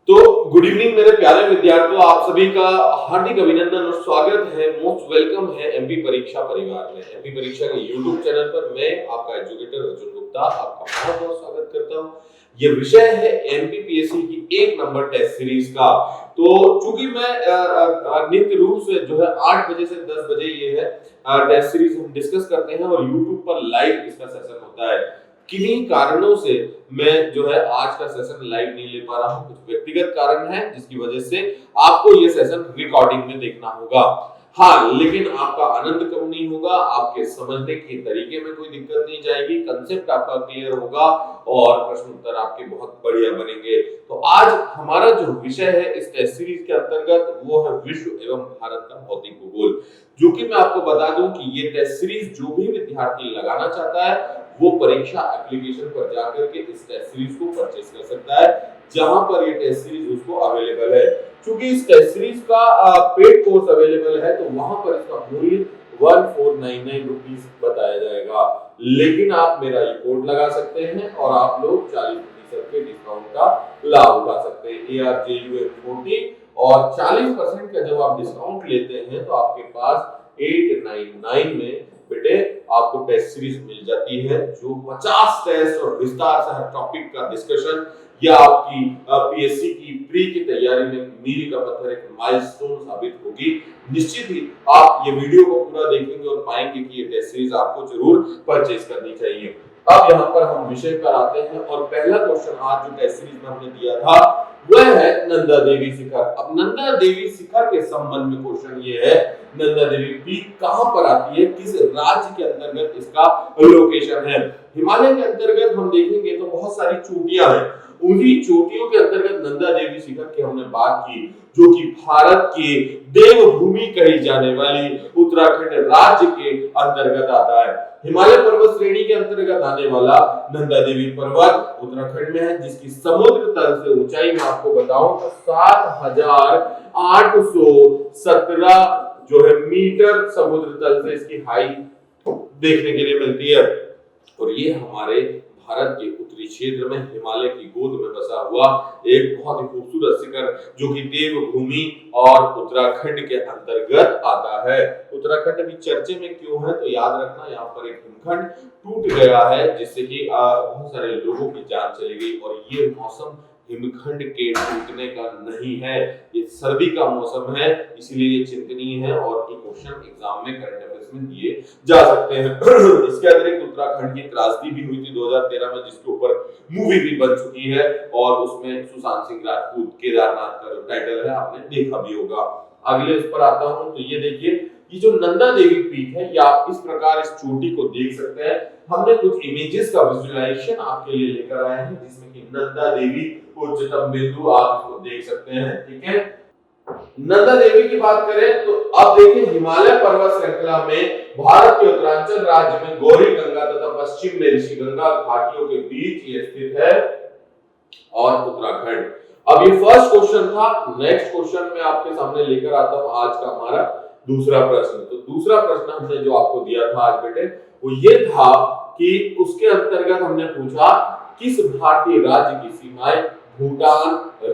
तो good evening मेरे प्यारे विद्यार्थियों, आप सभी का हार्दिक अभिनंदन और स्वागत है। मोस्ट वेलकम है एमपी परीक्षा परिवार में। एमपी परीक्षा के यूट्यूब चैनल पर मैं आपका एजुकेटर अर्जुन गुप्ता आपका बहुत बहुत स्वागत करता हूं। ये विषय है एमपीपीएससी की एक नंबर टेस्ट सीरीज का। तो चूंकि मैं नित्य रूप से जो है 8 बजे से 10 बजे ये है टेस्ट सीरीज हम डिस्कस करते हैं और यूट्यूब पर लाइव इसका सेशन होता है। किन्हीं कारणों से मैं जो है आज का सेशन लाइव नहीं ले पा रहा हूं। कुछ व्यक्तिगत कारण है जिसकी वजह से आपको ये सेशन रिकॉर्डिंग में देखना होगा। हाँ, लेकिन आपका आनंद कम नहीं होगा, आपके समझने के तरीके में कोई दिक्कत नहीं जाएगी, कंसेप्ट आपका क्लियर होगा और प्रश्न उत्तर आपके बहुत बढ़िया बनेंगे। तो आज हमारा जो विषय है इस टेस्ट सीरीज के अंतर्गत वो है विश्व एवं भारत का भौतिक भूगोल। जो कि मैं आपको बता दूं कि ये टेस्ट सीरीज जो भी विद्यार्थी लगाना चाहता है वो परीक्षा एप्लीकेशन पर जाकर के इस टेस्ट सीरीज को परचेज कर सकता है, जहां पर ये टेस्ट सीरीज उसको अवेलेबल है। क्योंकि इस टेस्ट सीरीज का पेड कोर्स अवेलेबल है तो वहां पर इसका मूल्य 1499 रुपीस बताया जाएगा। लेकिन आप मेरा ये कोड लगा सकते हैं और आप लोग 40% के डिस्काउंट का लाभ उठा सकते हैं। ARJUM40 और 40% का जब आप डिस्काउंट लेते हैं तो आपके पास 899 में बेटे आपको टेस्ट सीरीज मिल जाती है, जो 50 टेस्ट और विस्तार से हर टॉपिक का डिस्कशन या आपकी पीएससी की प्री की तैयारी में मील का पत्थर, एक माइलस्टोन साबित होगी। निश्चित ही आप ये वीडियो को पूरा देखेंगे और पाएंगे कि ये टेस्ट सीरीज आपको जरूर परचेज करनी चाहिए। अब यहाँ पर हम विषय पर आते हैं और पहला क्वेश्चन आज जो टेस्ट सीरीज में हमने दिया था वह है नंदा देवी शिखर। अब नंदा देवी शिखर के संबंध में क्वेश्चन ये है, नंदा देवी पीक कहां पर आती है, किस राज्य के अंतर्गत इसका लोकेशन है। हिमालय के अंतर्गत हम देखेंगे तो बहुत सारी चोटियां हैं, उन्हीं चोटियों के अंतर्गत नंदा देवी शिखर की हमने बात की, जो कि भारत की देवभूमि कही जाने वाली उत्तराखंड राज्य के अंतर्गत आता है। हिमालय पर्वत श्रेणी के अंतर्गत आने वाला नंदा देवी पर्वत उत्तराखंड में है, जिसकी समुद्र तल से ऊंचाई में आपको बताऊं तो 7817 जो है मीटर समुद्र तल से इसकी हाइट देखने के लिए मिलती है। और ये हमारे भारत के उत्तरी क्षेत्र में हिमालय की गोद में बसा हुआ एक बहुत ही खूबसूरत शिखर, जो कि देवभूमि और उत्तराखंड के अंतर्गत आता है। उत्तराखंड भी चर्चे में क्यों है तो याद रखना, यहाँ पर एक हिमखंड टूट गया है जिससे कि बहुत सारे लोगों की जान चली गई। और ये मौसम हिमखंड के टूटने का नहीं है, ये सर्दी का मौसम है, इसीलिए ये चिंतनीय है और ये क्वेश्चन एग्जाम में करंट अफेयर्स में दिए जा सकते हैं। इसके अतिरिक्त उत्तराखंड की त्रासदी भी हुई थी 2013 में, जिसके ऊपर मूवी भी बन चुकी है और उसमें सुशांत सिंह राजपूत केदारनाथ का जो टाइटल है आपने देखा भी होगा। अगले उस पर आता हूं तो ये देखिए, ये जो नंदा देवी पीक है या आप इस प्रकार इस चोटी को देख सकते हैं। हमने कुछ इमेजेस का विजुअलाइजेशन आपके लिए लेकर आए हैं, जिसमें कि नंदा देवी उच्चतम बिंदु आप इसको देख सकते हैं। ठीक है, नंदा देवी की बात करें तो अब देखिए, हिमालय पर्वत श्रृंखला में भारत के उत्तरांचल राज्य में गौरी गंगा तथा पश्चिम में ऋषिगंगा घाटियों के बीच ये स्थित है और उत्तराखंड। अब ये फर्स्ट क्वेश्चन था। नेक्स्ट क्वेश्चन मैं आपके सामने लेकर आता हूं आज का हमारा दूसरा प्रश्न। तो दूसरा प्रश्न हमने जो आपको दिया था आज बेटे वो ये था कि उसके अंतर्गत हमने पूछा किस भारतीय राज्य की सीमाएं भूटान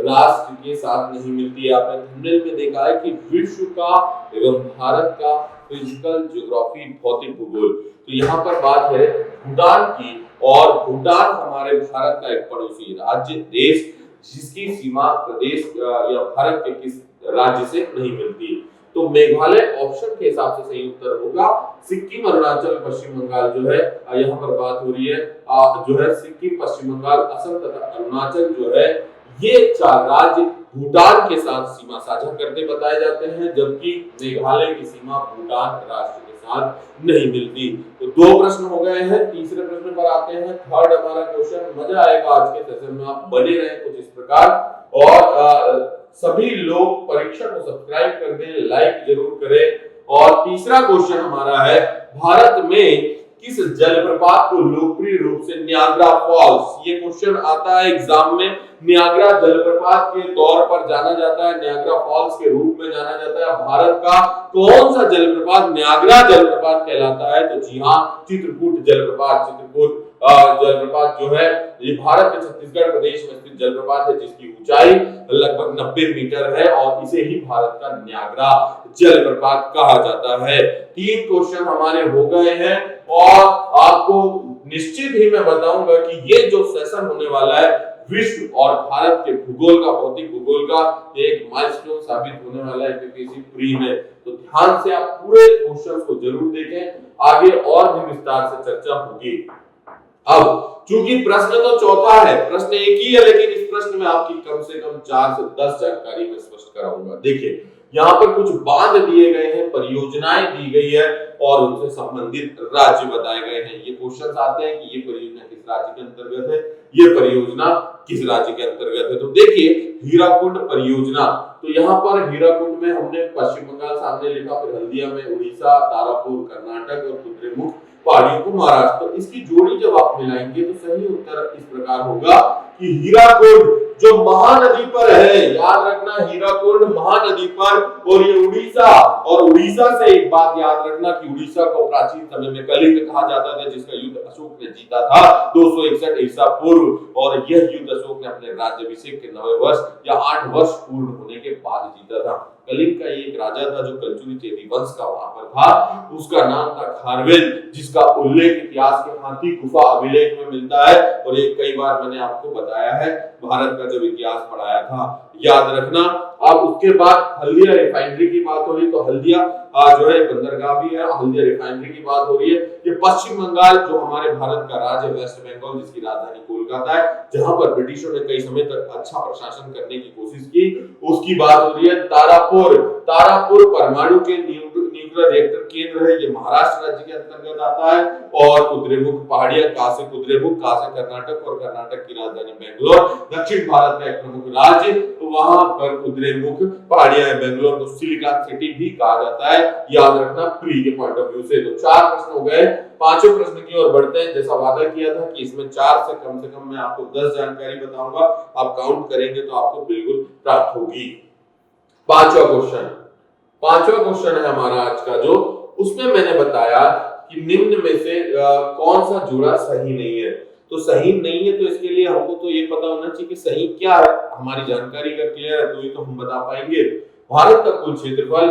राष्ट्र के साथ नहीं मिलती है। आपने थंबनेल में देखा है कि विश्व का एवं भारत का फिजिकल ज्योग्राफी भौतिक भूगोल। तो यहाँ पर बात है भूटान की, और भूटान हमारे भारत का एक पड़ोसी राज्य देश, जिसकी सीमा प्रदेश या भारत के किस राज्य से नहीं मिलती। तो मेघालय ऑप्शन के हिसाब से सही उत्तर होगा। सिक्किम, अरुणाचल, पश्चिम बंगाल जो है यहाँ पर बात हो रही है, जो है सिक्किम, पश्चिम बंगाल, असम तथा अरुणाचल जो है ये 4 राज्य भूटान के साथ सीमा साझा करते बताए जाते हैं, जबकि मेघालय की सीमा भूटान राष्ट्र के साथ नहीं मिलती। तो 2 प्रश्न हो गए हैं। तीसरे प्रश्न पर आते हैं। थर्ड हमारा क्वेश्चन, मजा आएगा आज के सेशन में, आप बने रहें कुछ इस प्रकार। और सभी लोग परीक्षा को सब्सक्राइब कर दें, लाइक जरूर करें। और तीसरा क्वेश्चन हमारा है, भारत में किस जलप्रपात को लोकप्रिय रूप से नियाग्रा फॉल्स, ये क्वेश्चन आता है एग्जाम में, नियाग्रा जलप्रपात के तौर पर जाना जाता है, नियाग्रा फॉल्स के रूप में जाना जाता है। भारत का कौन सा जलप्रपात नियाग्रा जलप्रपात कहलाता है? तो जी हाँ, चित्रकूट जलप्रपात। चित्रकूट जलप्रपात जो है ये भारत के छत्तीसगढ़ प्रदेश में स्थित जलप्रपात है जिसकी ऊंचाई लगभग 90 मीटर है और इसे ही भारत का न्यागरा जलप्रपात कहा जाता है। 3 क्वेश्चन हमारे हो गए हैं और आपको निश्चित ही मैं बताऊंगा कि ये जो सेशन होने वाला है विश्व और भारत के भूगोल का, भौतिक भूगोल का एक माइलस्टोन साबित होने वाला है यूपीएससी प्री में। तो ध्यान से आप पूरे क्वेश्चंस को जरूर देखें, आगे और भी विस्तार से चर्चा होगी। अब चूंकि प्रश्न तो चौथा है, प्रश्न एक ही है, लेकिन इस प्रश्न में आपकी कम से कम 4 से 10 जानकारी मैं स्पष्ट कराऊंगा। देखिए यहाँ पर कुछ बांध दिए गए हैं, परियोजनाएं दी गई है और उनसे संबंधित राज्य बताए गए हैं। ये क्वेश्चन आते हैं कि ये परियोजना किस राज्य के अंतर्गत है, ये परियोजना किस राज्य के अंतर्गत है। तो देखिए हीराकुंड परियोजना, तो यहाँ पर हीराकुंड में हमने पश्चिम बंगाल सामने लिखा, फिर हल्दिया में उड़ीसा, तारापुर कर्नाटक और कुद्रेमुख पहाड़ियों को महाराष्ट्र। तो इसकी जोड़ी जब आप मिलाएंगे तो सही उत्तर इस प्रकार होगा कि हीराकुंड जो महानदी पर है, याद रखना हीराकुंड महानदी पर, और ये उड़ीसा, और उड़ीसा से एक बात याद रखना कि उड़ीसा को प्राचीन समय में कलिंग कहा जाता था जिसका युद्ध अशोक ने जीता था 261 ईसा पूर्व, और यह युद्ध अशोक ने अपने राज्याभिषेक के 9 वर्ष या 8 वर्ष पूर्ण होने के बाद जीता था। कलिंग का एक राजा था जो कलचुरी चेदी वंश का वहां पर था, उसका नाम था खारवेल, जिसका उल्लेख इतिहास के हाथी गुफा अभिलेख में मिलता है और ये कई बार मैंने आपको बताया है भारत का जब इतिहास पढ़ाया था, याद रखना। अब उसके बाद हल्दिया रिफाइनरी की बात हो रही है, तो हल्दिया जो है बंदरगाह भी है, हल्दिया रिफाइनरी की बात हो रही है। ये पश्चिम बंगाल जो हमारे भारत का राज्य वेस्ट बंगाल जिसकी राजधानी कोलकाता है, जहां पर ब्रिटिशों ने कई समय तक अच्छा प्रशासन करने की कोशिश की, उसकी बात हो रही है। तारापुर परमाणु के न्यूक्लियर रिएक्टर केंद्र है, ये महाराष्ट्र राज्य के अंतर्गत आता है। और कुद्रेमुख पहाड़ियां, कहां से कुद्रेमुख, कहां से कर्नाटक, और कर्नाटक की राजधानी बेंगलोर, दक्षिण भारत का एक प्रमुख राज्य, तो वहां पर कुद्रेमुख पहाड़ियां है बेंगलोर को सिलिकॉन सिटी भी कहा जाता है, याद रखना प्री के पॉइंट ऑफ व्यू से। तो 4 प्रश्न हो गए, पांचों प्रश्न की ओर बढ़ते हैं। जैसा वादा किया था कि इसमें 4 से कम मैं आपको 10 जानकारी बताऊंगा, आप काउंट करेंगे तो आपको बिल्कुल प्राप्त होगी। पांचवा क्वेश्चन है हमारा आज का, जो उसमें मैंने बताया कि निम्न में से कौन सा जोड़ा सही नहीं है। तो सही नहीं है तो इसके लिए हमको तो ये पता होना चाहिए कि सही क्या है। हमारी जानकारी अगर क्लियर है तो ही तो हम बता पाएंगे। भारत का कुल क्षेत्रफल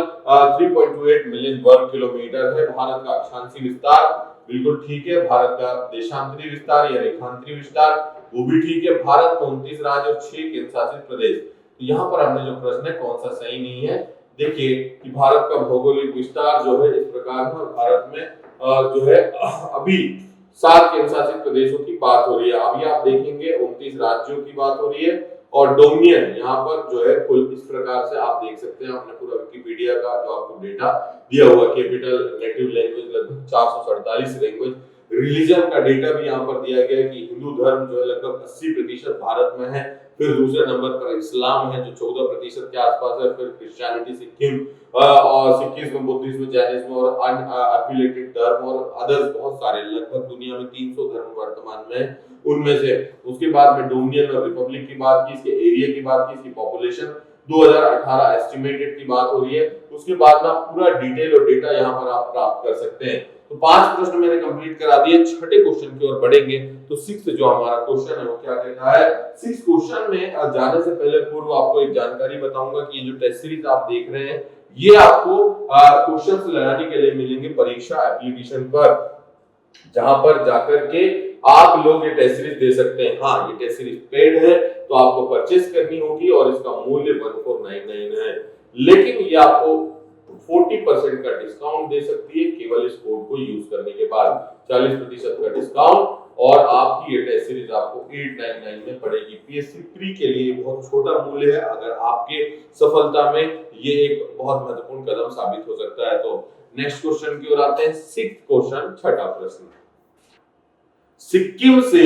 3.28 मिलियन वर्ग किलोमीटर है। भारत का अक्षांशीय विस्तार बिल्कुल ठीक है। भारत का देशांतरी विस्तार या रेखांतरी विस्तार वो भी ठीक है। भारत में 29 राज्य और 6 केंद्र शासित प्रदेश। तो यहाँ पर हमने जो प्रश्न है कौन सा सही नहीं है, देखिए कि भारत का भौगोलिक विस्तार जो है इस प्रकार है, भारत में जो है अभी 7 केंद्र शासित प्रदेशों की बात हो रही है। अभी आप देखेंगे 29 राज्यों की बात हो रही है और डोमिनियन यहाँ पर जो है कुल इस प्रकार से आप देख सकते हैं। आपने पूरा विकिपीडिया का जो आपको डेटा दिया हुआ, कैपिटल नेटिव लैंग्वेज लगभग 447 लैंग्वेज, रिलीजन का डेटा भी यहाँ पर दिया गया है कि हिंदू धर्म जो है लगभग 80% भारत में है। फिर दूसरे नंबर पर इस्लाम है जो 14% के आसपास है। फिर क्रिश्चियनिटी, सिक्किम और सिखिज्म, बुद्धिज्म, जैनिज्म और अनएफिलिएटेड धर्म और अदर्स बहुत सारे, लगभग दुनिया में 300 धर्म वर्तमान में उनमें से। उसके बाद में डोमिनियन और रिपब्लिक की बात की, इसके एरिया की बात की, इसकी पॉपुलेशन 2018 एस्टिमेटेड की बात हो रही है। उसके बाद ना पूरा डिटेल और डेटा यहाँ पर आप प्राप्त कर सकते हैं। तो 5 प्रश्न मैंने कंप्लीट करा दिए। छठे क्वेश्चन की ओर बढ़ेंगे। तो 6 जो हमारा क्वेश्चन है वो क्या कहता है। 6 क्वेश्चन में जाने से पहले पूर्व आपको एक जानकारी बताऊंगा कि ये जो टेस्ट सीरीज आप देख रहे हैं ये आपको क्वेश्चंस लगाने के लिए मिलेंगे परीक्षा एप्लीकेशन पर, जहां पर जाकर के आप लोग ये टेस्ट सीरीज दे सकते हैं। हाँ, ये टेस्ट सीरीज पेड है तो आपको परचेस करनी होगी और इसका मूल्य 1499 है, लेकिन ये आपको 40% का डिस्काउंट दे सकती है केवल इस कोड को यूज करने के बाद। 40% का डिस्काउंट और आपकी ये टेस्ट सीरीज आपको 899 में पड़ेगी। पीएससी प्री के लिए बहुत छोटा मूल्य है, अगर आपके सफलता में ये एक बहुत महत्वपूर्ण कदम साबित हो सकता है। तो नेक्स्ट क्वेश्चन की ओर आते हैं। 6th क्वेश्चन, छठा प्रश्न, सिक्किम से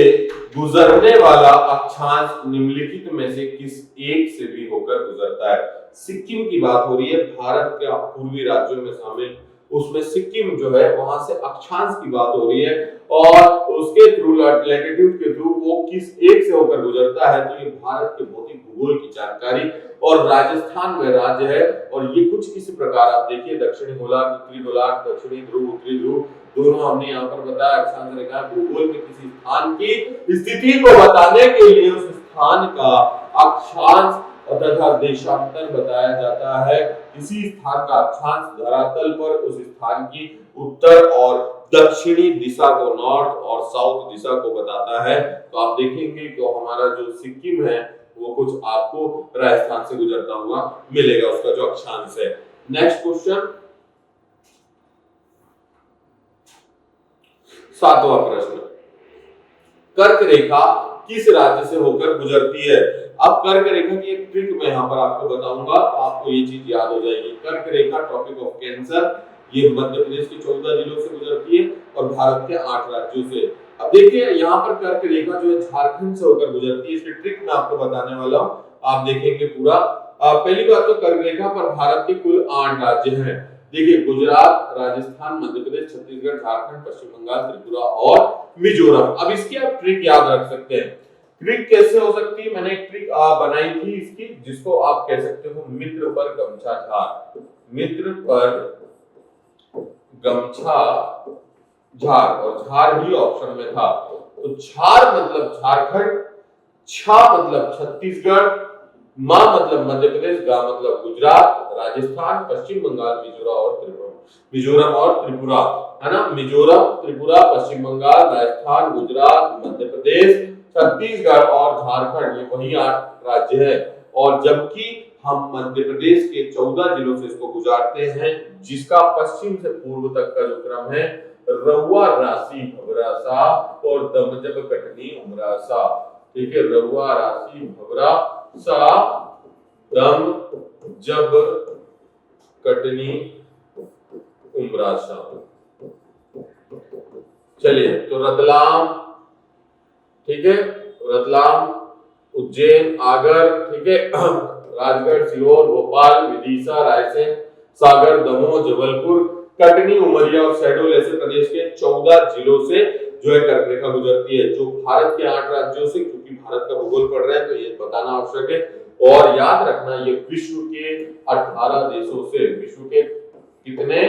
गुजरने वाला अक्षांश निम्नलिखित में से किस एक से भी होकर गुजरता है। सिक्किम की बात हो रही है, भारत के पूर्वी राज्यों में शामिल उसमें सिक्किम जो है वहां से अक्षांश की बात हो रही है और उसके थ्रू लैटिट्यूड के थ्रू वो किस एक से होकर गुजरता है, तो ये भारत के भौतिक भूगोल की जानकारी और राजस्थान में राज्य है। और ये कुछ इस प्रकार आप देखिए, दक्षिणी गोलार्ध, उत्तरी गोलार्ध, दक्षिणी ध्रुव, उत्तरी ध्रुव दोनों हमने यहाँ पर बताया। अक्षांश रेखा भूगोल में किसी स्थान की स्थिति को बताने के लिए उस स्थान का अक्षांश तथा देशांतर बताया जाता है। किसी स्थान का अक्षांश धरातल पर उस स्थान की उत्तर और दक्षिणी दिशा को, नॉर्थ और साउथ दिशा को बताता है। तो आप देखेंगे कि हमारा जो सिक्किम है वो कुछ आपको राजस्थान से गुजरता हुआ मिलेगा, उसका जो अक्षांश है। नेक्स्ट क्वेश्चन, 7वां प्रश्न, कर्क रेखा किस राज्य से होकर गुजरती है? अब कर्क रेखा की एक ट्रिक मैं यहाँ पर आपको बताऊंगा, आपको ये चीज याद हो जाएगी। कर्क रेखा ट्रॉपिक ऑफ कैंसर, ये मध्य प्रदेश के 14 जिलों से गुजरती है और भारत के 8 राज्यों से। अब देखिए यहाँ पर कर्क रेखा जो है झारखंड से होकर गुजरती है, इसकी ट्रिक मैं आपको बताने वाला हूँ, आप देखेंगे पूरा। पहली बात तो कर्क रेखा पर भारत के कुल 8 राज्य हैं। देखिए गुजरात, राजस्थान, मध्य प्रदेश, छत्तीसगढ़, झारखंड, पश्चिम बंगाल, त्रिपुरा और मिजोरम। अब इसकी आप ट्रिक याद रख सकते हैं। ट्रिक कैसे हो सकती है? मैंने एक ट्रिक बनाई थी इसकी, जिसको आप कह सकते हो मित्र पर गमछा झार। मित्र पर गमछा झार, और झार ही ऑप्शन में था। तो झार मतलब झारखंड, छा मतलब छत्तीसगढ़, मा मतलब मध्य प्रदेश, गा मतलब गुजरात, राजस्थान, पश्चिम बंगाल, मिजोरम और त्रिपुरा, है ना। मिजोरम, त्रिपुरा, पश्चिम बंगाल, राजस्थान, गुजरात, मध्य प्रदेश, छत्तीसगढ़ और झारखंड, ये वही 8 राज्य है। और जबकि हम मध्य प्रदेश के 14 जिलों से इसको गुजारते हैं, जिसका पश्चिम से पूर्व तक का जो क्रम है, रहुआ, राशि, भवरासा और दमजब, कटनी, उमरासा। ठीक है, रहुआ, राशि, भवरा सा, दम, जब, कटनी, उमरासा। चलिए, तो रतलाम, ठीक है, रतलाम, उज्जैन, आगर, ठीक है, राजगढ़, सीहोर, भोपाल, विदिशा, रायसेन, सागर, दमोह, जबलपुर, कटनी, उमरिया और शहडोल ऐसे प्रदेश के 14 जिलों से जो है कर्क रेखा गुजरती है। जो भारत के 8 राज्यों से, क्योंकि भारत का भूगोल पढ़ रहे हैं तो ये बताना आवश्यक है। और याद रखना, ये विश्व के 18 देशों से, विश्व के कितने,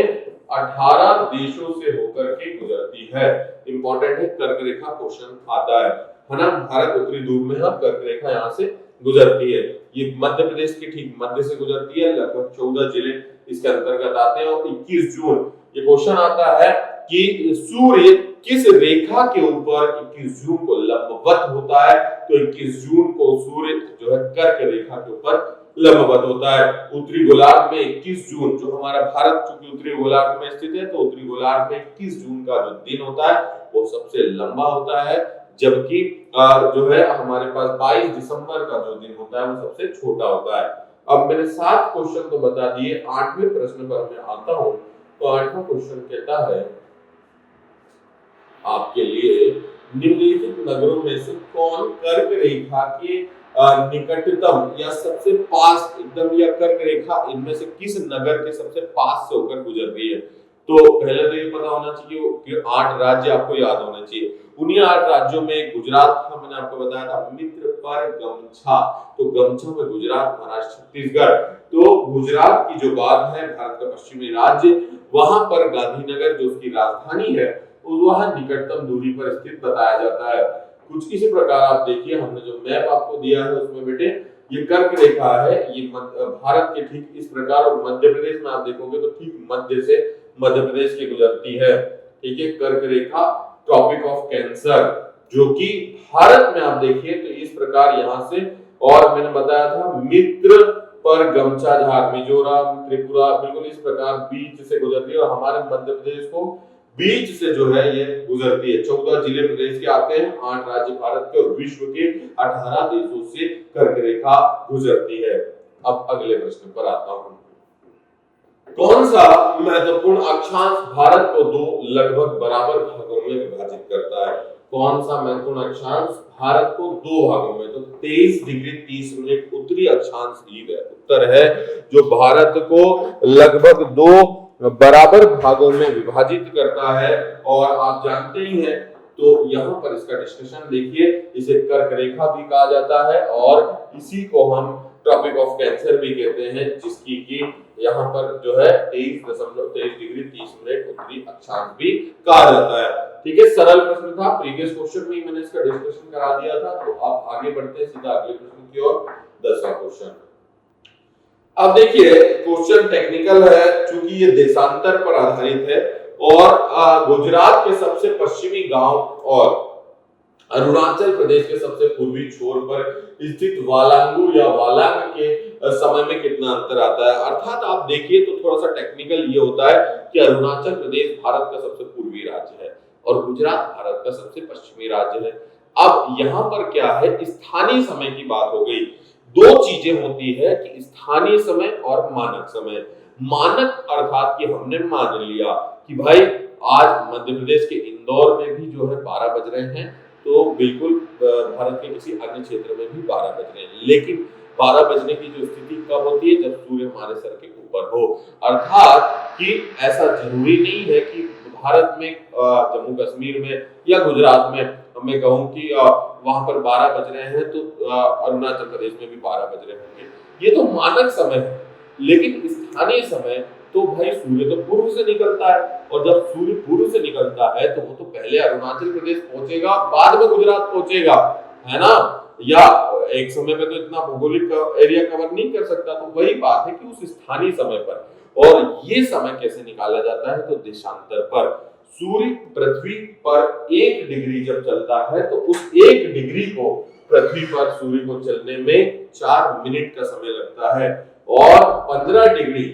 18 देशों से होकर के गुजरती है। इंपॉर्टेंट है, कर्क रेखा क्वेश्चन आता है ना। भारत उत्तरी ध्रुव में है, कर्क रेखा यहाँ से गुजरती है। ये मध्य प्रदेश के ठीक मध्य से गुजरती है, लगभग 14 जिले इसके अंतर्गत आते हैं। और 21 जून ये क्वेश्चन आता है कि सूर्य किस रेखा के ऊपर 21 जून को लंबवत होता है? तो 21 जून को सूर्य जो है कर्क रेखा के ऊपर लंबवत होता है। उत्तरी गोलार्ध में 21 जून, जो हमारा भारत चूंकि उत्तरी गोलार्ध में स्थित है, तो उत्तरी गोलार्ध में 21 जून का जो दिन होता है वो सबसे लंबा होता है, जबकि जो है हमारे पास 22 दिसंबर का जो दिन होता है वो सबसे छोटा होता है। अब मैंने 7 क्वेश्चन तो बता दिए, 8वें प्रश्न पर मैं आता हूं। तो 8वां क्वेश्चन कहता है आपके लिए, निम्नलिखित नगरों में से कौन कर्क रेखा के निकटतम या सबसे पास एकदम, या कर्क रेखा इनमें से किस नगर के सबसे पास से होकर गुजर रही है? तो पहले तो ये पता होना चाहिए कि 8 राज्य आपको याद होने चाहिए। उन्हीं 8 राज्यों में गुजरात का मैंने आपको बताया था मित्र पर गमछा, तो गमछा में गुजरात, महाराष्ट्र, छत्तीसगढ़। तो गुजरात की जो बात है, भारत का पश्चिमी राज्य, वहां पर गांधीनगर जो उसकी राजधानी है, वहां निकटतम दूरी पर स्थित बताया जाता है। कुछ इसी प्रकार आप देखिए, हमने जो मैप आपको दिया है उसमें बेटे ये कर्क रेखा है, ये भारत के ठीक इस प्रकार, और मध्य प्रदेश में आप देखोगे तो ठीक मध्य से मध्य प्रदेश की गुजरती है। ठीक है, कर्क रेखा ट्रॉपिक ऑफ कैंसर, जो कि भारत में आप देखिए तो इस प्रकार यहां से, और मैंने बताया था मित्र पर गमछा झार, मिजोरम, त्रिपुरा, बिल्कुल इस प्रकार बीच से गुजरती है। और हमारे मध्य प्रदेश को बीच से जो है ये गुजरती है। 14 जिले प्रदेश के आते हैं, 8 राज्य भारत के, और विश्व के 18 देशों से कर्क रेखा गुजरती है। अब अगले प्रश्न पर आता हूं। कौन सा महत्वपूर्ण अक्षांश भारत को 2 लगभग बराबर भागों में विभाजित करता है? कौन सा महत्वपूर्ण अक्षांश भारत को 2 भागों में, तो 23 डिग्री 30 मिनट उत्तरी अक्षांश ही है उत्तर है, जो भारत को लगभग 2 बराबर भागों में विभाजित करता है। और आप जानते ही हैं, तो यहाँ पर इसका डिस्कशन देखिए, इसे कर्क रेखा भी कहा जाता है और इसी को हम ट्रॉपिक ऑफ कैंसर भी कहते हैं, जिसकी की यहाँ पर जो है 23.23 डिग्री 30 मिनट उत्तरी अक्षांश भी कहा जाता है। ठीक है, सरल प्रश्न था, प्रीवियस क्वेश्चन में ही मैंने इसका डिस्कशन करा दिया था। तो आप आगे बढ़ते हैं सीधा अगले प्रश्न की ओर, 10वां क्वेश्चन। अब देखिए, क्वेश्चन टेक्निकल है चूंकि ये देशांतर पर आधारित है और गुजरात के सबसे पश्चिमी गांव और अरुणाचल प्रदेश के सबसे पूर्वी छोर पर स्थित वालांगू या वालांग के समय में कितना अंतर आता है। अर्थात आप देखिए तो थोड़ा सा टेक्निकल ये होता है कि अरुणाचल प्रदेश भारत का सबसे पूर्वी राज्य है और गुजरात भारत का सबसे पश्चिमी राज्य है। अब यहाँ पर क्या है, स्थानीय समय की बात हो गई। दो चीजें होती है कि स्थानीय समय और मानक समय। मानक अर्थात कि हमने मान लिया कि भाई आज मध्य प्रदेश के इंदौर में भी जो है 12 बज रहे हैं, तो बिल्कुल भारत के किसी अन्य क्षेत्र में भी 12 बज रहे हैं। लेकिन 12 बजने की जो स्थिति कब होती है, जब सूर्य हमारे सर के ऊपर हो। अर्थात कि ऐसा जरूरी नहीं है कि भारत में जम्मू कश्मीर में या गुजरात में मैं कहूं कि वहां पर 12 बज रहे हैं तो अरुणाचल प्रदेश में भी 12 बज रहे होंगे। ये तो मानक समय है। लेकिन स्थानीय समय तो भाई सूर्य तो पूर्व से निकलता है और जब सूर्य पूर्व से निकलता है तो वो तो पहले अरुणाचल प्रदेश पहुंचेगा, बाद में गुजरात पहुंचेगा, है ना। या एक समय में तो इतना भौगोलिक एरिया कवर नहीं कर सकता। तो वही बात है कि उस स्थानीय समय पर, और ये समय कैसे निकाला जाता है, तो देशांतर पर। सूर्य पृथ्वी पर 1 डिग्री जब चलता है तो उस 1 डिग्री को पृथ्वी पर सूर्य को चलने में 4 मिनट का समय लगता है। और 15 डिग्री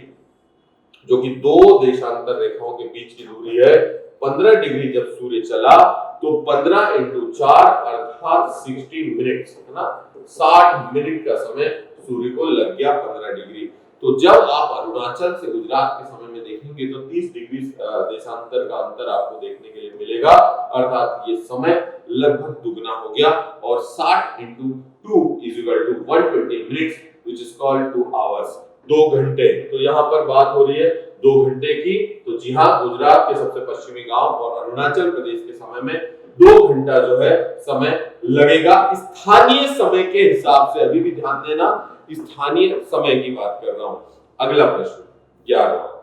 जो कि दो देशांतर रेखाओं के बीच की दूरी है, 15 डिग्री जब सूर्य चला तो 15 इंटू 4 अर्थात 60 मिनट, है ना, 60 मिनट का समय सूर्य को लग गया 15 डिग्री। तो जब आप अरुणाचल से गुजरात के समय में देखेंगे तो 30 डिग्री देशांतर का अंतर आपको देखने के लिए मिलेगा। अर्थात ये समय लगभग दुगना हो गया और 60 into 2 is equal to 120 minutes which is called 2 hours, 2 घंटे। तो यहाँ पर बात हो रही है 2 घंटे की। तो जी हाँ, गुजरात के सबसे पश्चिमी गांव और अरुणाचल प्रदेश के समय में 2 घंटा जो है समय लगेगा स्थानीय समय के हिसाब से। अभी भी ध्यान देना, स्थानीय समय की बात कर रहा हूं। अगला प्रश्न 11,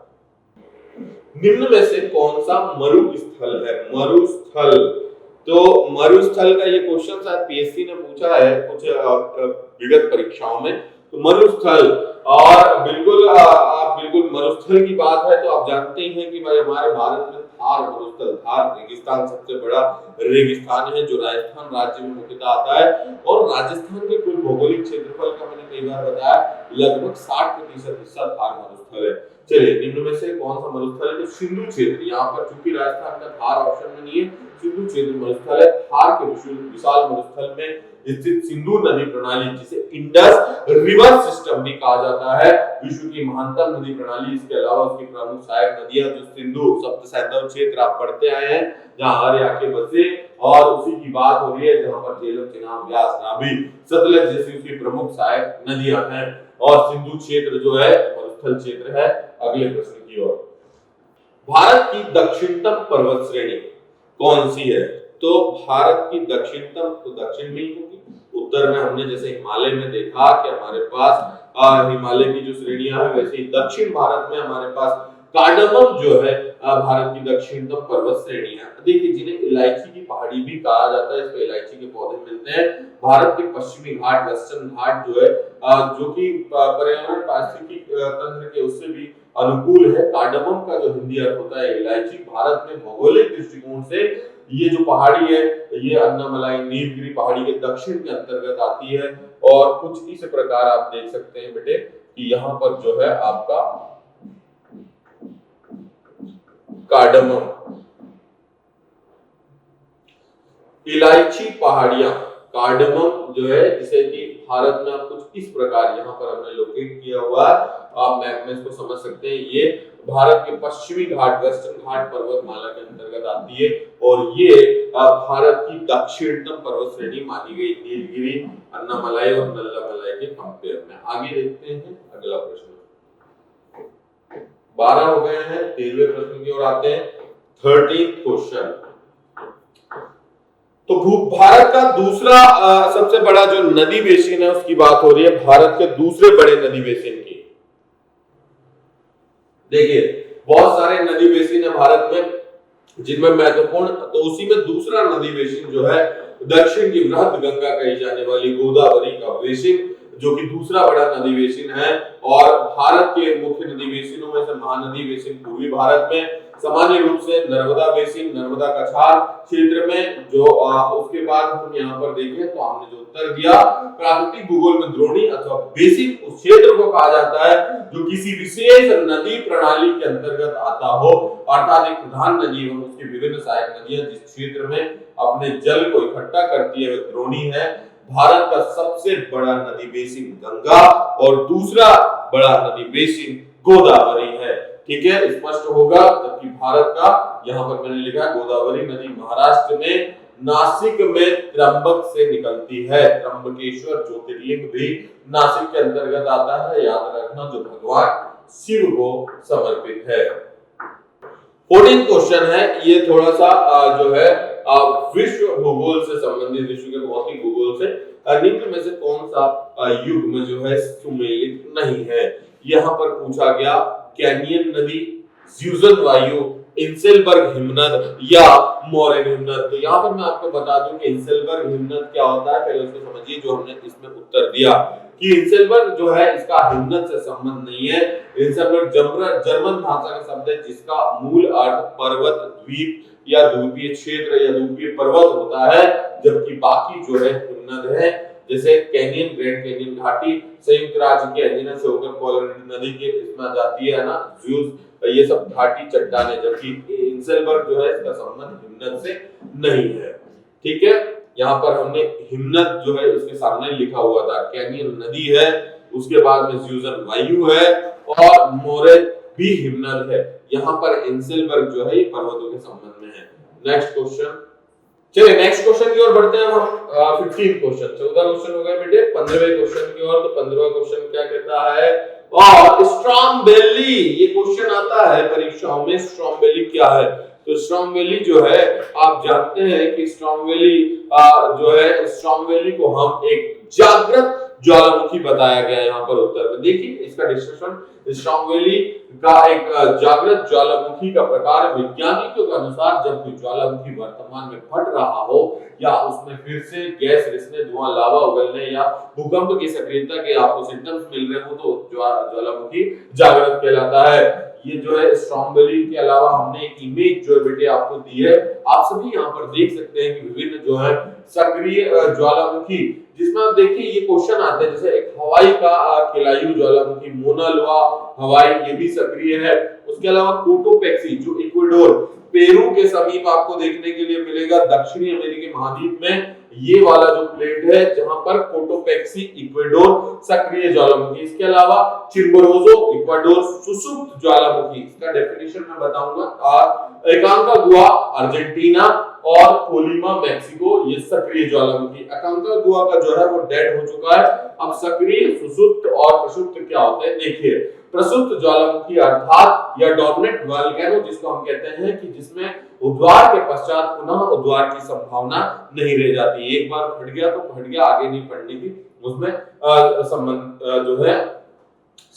निम्न में से कौन सा मरुस्थल है? मरुस्थल, तो मरुस्थल का ये क्वेश्चन शायद पीएससी ने पूछा है कुछ विगत परीक्षाओं में। तो मरुस्थल, और बिल्कुल आप बिल्कुल मरुस्थल की बात है तो आप जानते ही हैं कि भाई हमारे भारत में थार मरुस्थल, थार रेगिस्तान सबसे बड़ा रेगिस्तान है जो राजस्थान राज्य में मुख्यतः आता है। और राजस्थान के कुल भौगोलिक क्षेत्रफल का मैंने कई बार बताया, लगभग 60% हिस्सा थार मरुस्थल है। चलिए, निम्न में से कौन सा मरुस्थल है? तो सिंधु क्षेत्र, यहाँ पर चूंकि राजस्थान का थार ऑप्शन में नहीं है, सिंधु क्षेत्र मरुस्थल है। थार के विशाल मरुस्थल में स्थित सिंधु नदी प्रणाली, जिसे इंडस रिवर सिस्टम भी कहा जाता है, विश्व की महानतम नदी प्रणाली। इसके अलावा उसकी प्रमुख सहायक नदियां जो सिंधु सप्त सैंधव क्षेत्र आप पढ़ते आए हैं, जहां आर्य बसे, और उसी की बात हो रही है जहां पर झेलम, चिनाब, व्यास, रावी, सतलज जैसी उसकी प्रमुख सहायक नदियां हैं। और सिंधु क्षेत्र जो है मरुस्थल क्षेत्र है। अगले प्रश्न की ओर, भारत की दक्षिणतम पर्वत श्रेणी कौन सी है? तो भारत की दक्षिणतम तो दक्षिण में ही होगी। उत्तर में हमने जैसे हिमालय में देखा कि हमारे पास हिमालय की जो श्रेणियां हैं, वैसे ही दक्षिण भारत में हमारे पास कार्डमम जो है भारत की दक्षिणतम पर्वत श्रेणी है। देखिए, जिन्हें इलायची की पहाड़ी भी कहा जाता है, इसमें इलायची के पौधे मिलते हैं। भारत के पश्चिमी घाट, वेस्टर्न घाट जो है जो कि पर्यावरण पारिस्थितिकी तंत्र के उससे भी अनुकूल है। कार्डमम का जो हिंदी अर्थ होता है इलायची। भारत में भौगोलिक दृष्टिकोण से ये जो पहाड़ी है, ये अन्नामलाई नीलगिरी पहाड़ी के दक्षिण के अंतर्गत आती है। और कुछ इस प्रकार आप देख सकते हैं बेटे कि यहाँ पर जो है आपका कार्डमम, इलायची पहाड़ियां, कार्डमम जो है, जिसे कि भारत में आप कुछ इस प्रकार यहाँ पर हमने लोकेट किया हुआ है, आप मैप में इसको समझ सकते हैं। ये भारत के पश्चिमी घाट, वेस्टर्न घाट पर्वतमाला के अंतर्गत आती है और ये भारत की दक्षिणतम पर्वत श्रेणी मानी गई नीलगिरी, अन्नामलाई और नल्लामलाई के कंपेयर में। आगे देखते हैं अगला प्रश्न। 12 हो गए हैं, 13वें प्रश्न की ओर आते हैं। 13th question. तो भारत का दूसरा सबसे बड़ा जो नदी बेसिन है उसकी बात हो रही है, भारत के दूसरे बड़े नदी बेसिन की। देखिए बहुत सारे नदी बेसिन है भारत में जिनमें महत्वपूर्ण, तो उसी में दूसरा नदी बेसिन जो है दक्षिण की वृहद गंगा कही जाने वाली गोदावरी का बेसिन, जो कि दूसरा बड़ा नदी बेसिन है। और भारत के मुख्य नदी बेसिनों में से महानदी बेसिन पूर्वी भारत में, सामान्य रूप से नर्मदा बेसिन, नर्मदा कछार क्षेत्र में जो उसके बाद हम यहाँ पर देखें तो हमने जो उत्तर दिया, प्राकृतिक भूगोल में द्रोणी अथवा बेसिन उस क्षेत्र को कहा जाता है जो किसी विशेष नदी प्रणाली के अंतर्गत आता हो, अर्थात एक प्रधान नदी एवं उसकी विभिन्न सहायक नदियां जिस क्षेत्र में अपने जल को इकट्ठा करती है वह द्रोणी है। भारत का सबसे बड़ा नदी बेसिन गंगा और दूसरा बड़ा नदी बेसिन गोदावरी है। ठीक है, स्पष्ट होगा। जबकि भारत का यहाँ पर मैंने लिखा गोदावरी नदी महाराष्ट्र में नासिक में त्र्यंबक से निकलती है। त्र्यंबकेश्वर ज्योतिर्लिंग भी नासिक के अंतर्गत आता है, याद रखना, जो भगवान शिव को समर्पित है। 14th क्वेश्चन है, ये थोड़ा सा जो है विश्व भूगोल से संबंधित, विश्व के भौतिक भूगोल से निम्न में से कौन सा युग में जो है सुमेलित नहीं है। यहाँ पर पूछा गया कैनियन नदी, ज्यूजन वायु, इंसेलबर्ग हिमनद या मोरेन हिमनद। तो यहाँ पर मैं आपको बता दूं कि इंसेलबर्ग हिमनद क्या होता है, पहले उसको समझिए जो हमने इसमें उत्तर दिया कि इंसेलबर्ग जो है इसका हिमनद से संबंध नहीं है। इंसेलबर्ग जर्मन भाषा का शब्द है जिसका मूल अर्थ पर्वत, द्वीप या द्वीपीय क्षेत्र या द्वीपीय पर्वत होता है, जबकि बाकी जो है हिमनद है, जैसे कैनियन, ग्रैंड कैनियन घाटी संयुक्त राज्य के एंजिना से होकर कोलोराडो नदी के इसमें जाती है ना, ज्यूज, ये सब घाटी चट्टानें, जबकि इंसेलबर्ग जो है इसका संबंध हिमनद से नहीं है। ठीक है, यहाँ पर हमने हिमनद जो है उसके सामने लिखा हुआ था, कैनियन नदी है, उसके बाद में ज्यूजन वायु है और मोरे भी हिमनद है। यहाँ पर इंसेलबर्ग जो है ये पर्वतों के संबंध में है। नेक्स्ट क्वेश्चन, चलिए नेक्स्ट क्वेश्चन की ओर बढ़ते हैं हम। 15 क्वेश्चन, 14 क्वेश्चन हो गए बेटे, 15वें क्वेश्चन की ओर। तो 15वां क्वेश्चन क्या कहता है, और स्ट्रॉम्बेली, ये क्वेश्चन आता है परीक्षाओं में, स्ट्रॉम्बेली क्या है। तो स्ट्रॉम्बेली जो है आप जानते हैं कि स्ट्रॉम्बेली जो है, स्ट्रॉम्बेली को हम एक जागृत ज्वालामुखी बताया गया है यहाँ पर उत्तर में। देखिए इसका डिस्कशन, स्ट्रॉम्बेली का एक जागृत ज्वालामुखी का प्रकार, वैज्ञानिकों के अनुसार जब कोई ज्वालामुखी वर्तमान में फट रहा हो या उसमें फिर से गैस रिसने, धुआं, लावा उगलने या भूकंप की सक्रियता के आपको सिम्टम्स मिल रहे हो तो ज्वालामुखी जागृत कहलाता है। ये जो है स्ट्रॉम्बेली के अलावा हमने एक इमेज जो है बेटे आपको दी है, आप सभी यहाँ पर देख सकते हैं कि विभिन्न जो है सक्रिय ज्वालामुखी, जिसमें आप देखिए ये क्वेश्चन आते हैं, जैसे एक हवाई का केलायू ज्वालामुखी, मोना लोआ हवाई, ये भी सक्रिय है। उसके अलावा कोटोपेक्सी जो इक्वाडोर, पेरू के समीप आपको देखने के लिए मिलेगा, दक्षिणी अमेरिकी महाद्वीप में ये वाला जो प्लेट है जहां पर कोटोपेक्सी इक्वाडोर सक्रिय ज्वालामुखी। इसके अलावा चिम्बोरोजो इक्वाडोर सुसुप्त ज्वालामुखी, इसका डेफिनेशन मैं बताऊंगा। एकांकागुआ अर्जेंटीना और कोलिमा मैक्सिको, ये सक्रिय ज्वालामुखी। एकांकागुआ का जो है वो डेड हो चुका है। अब सक्रिय, सुसुप्त और प्रसुप्त क्या होते हैं देखिए। प्रसुप्त ज्वालामुखी अर्थात या डोर्मेंट वोल्केनो जिसको हम कहते हैं कि जिसमें उद्वार के पश्चात पुनः उद्वार की संभावना नहीं रह जाती। एक बार फट गया तो फट गया, आगे नहीं फटने की उसमें संबंध जो है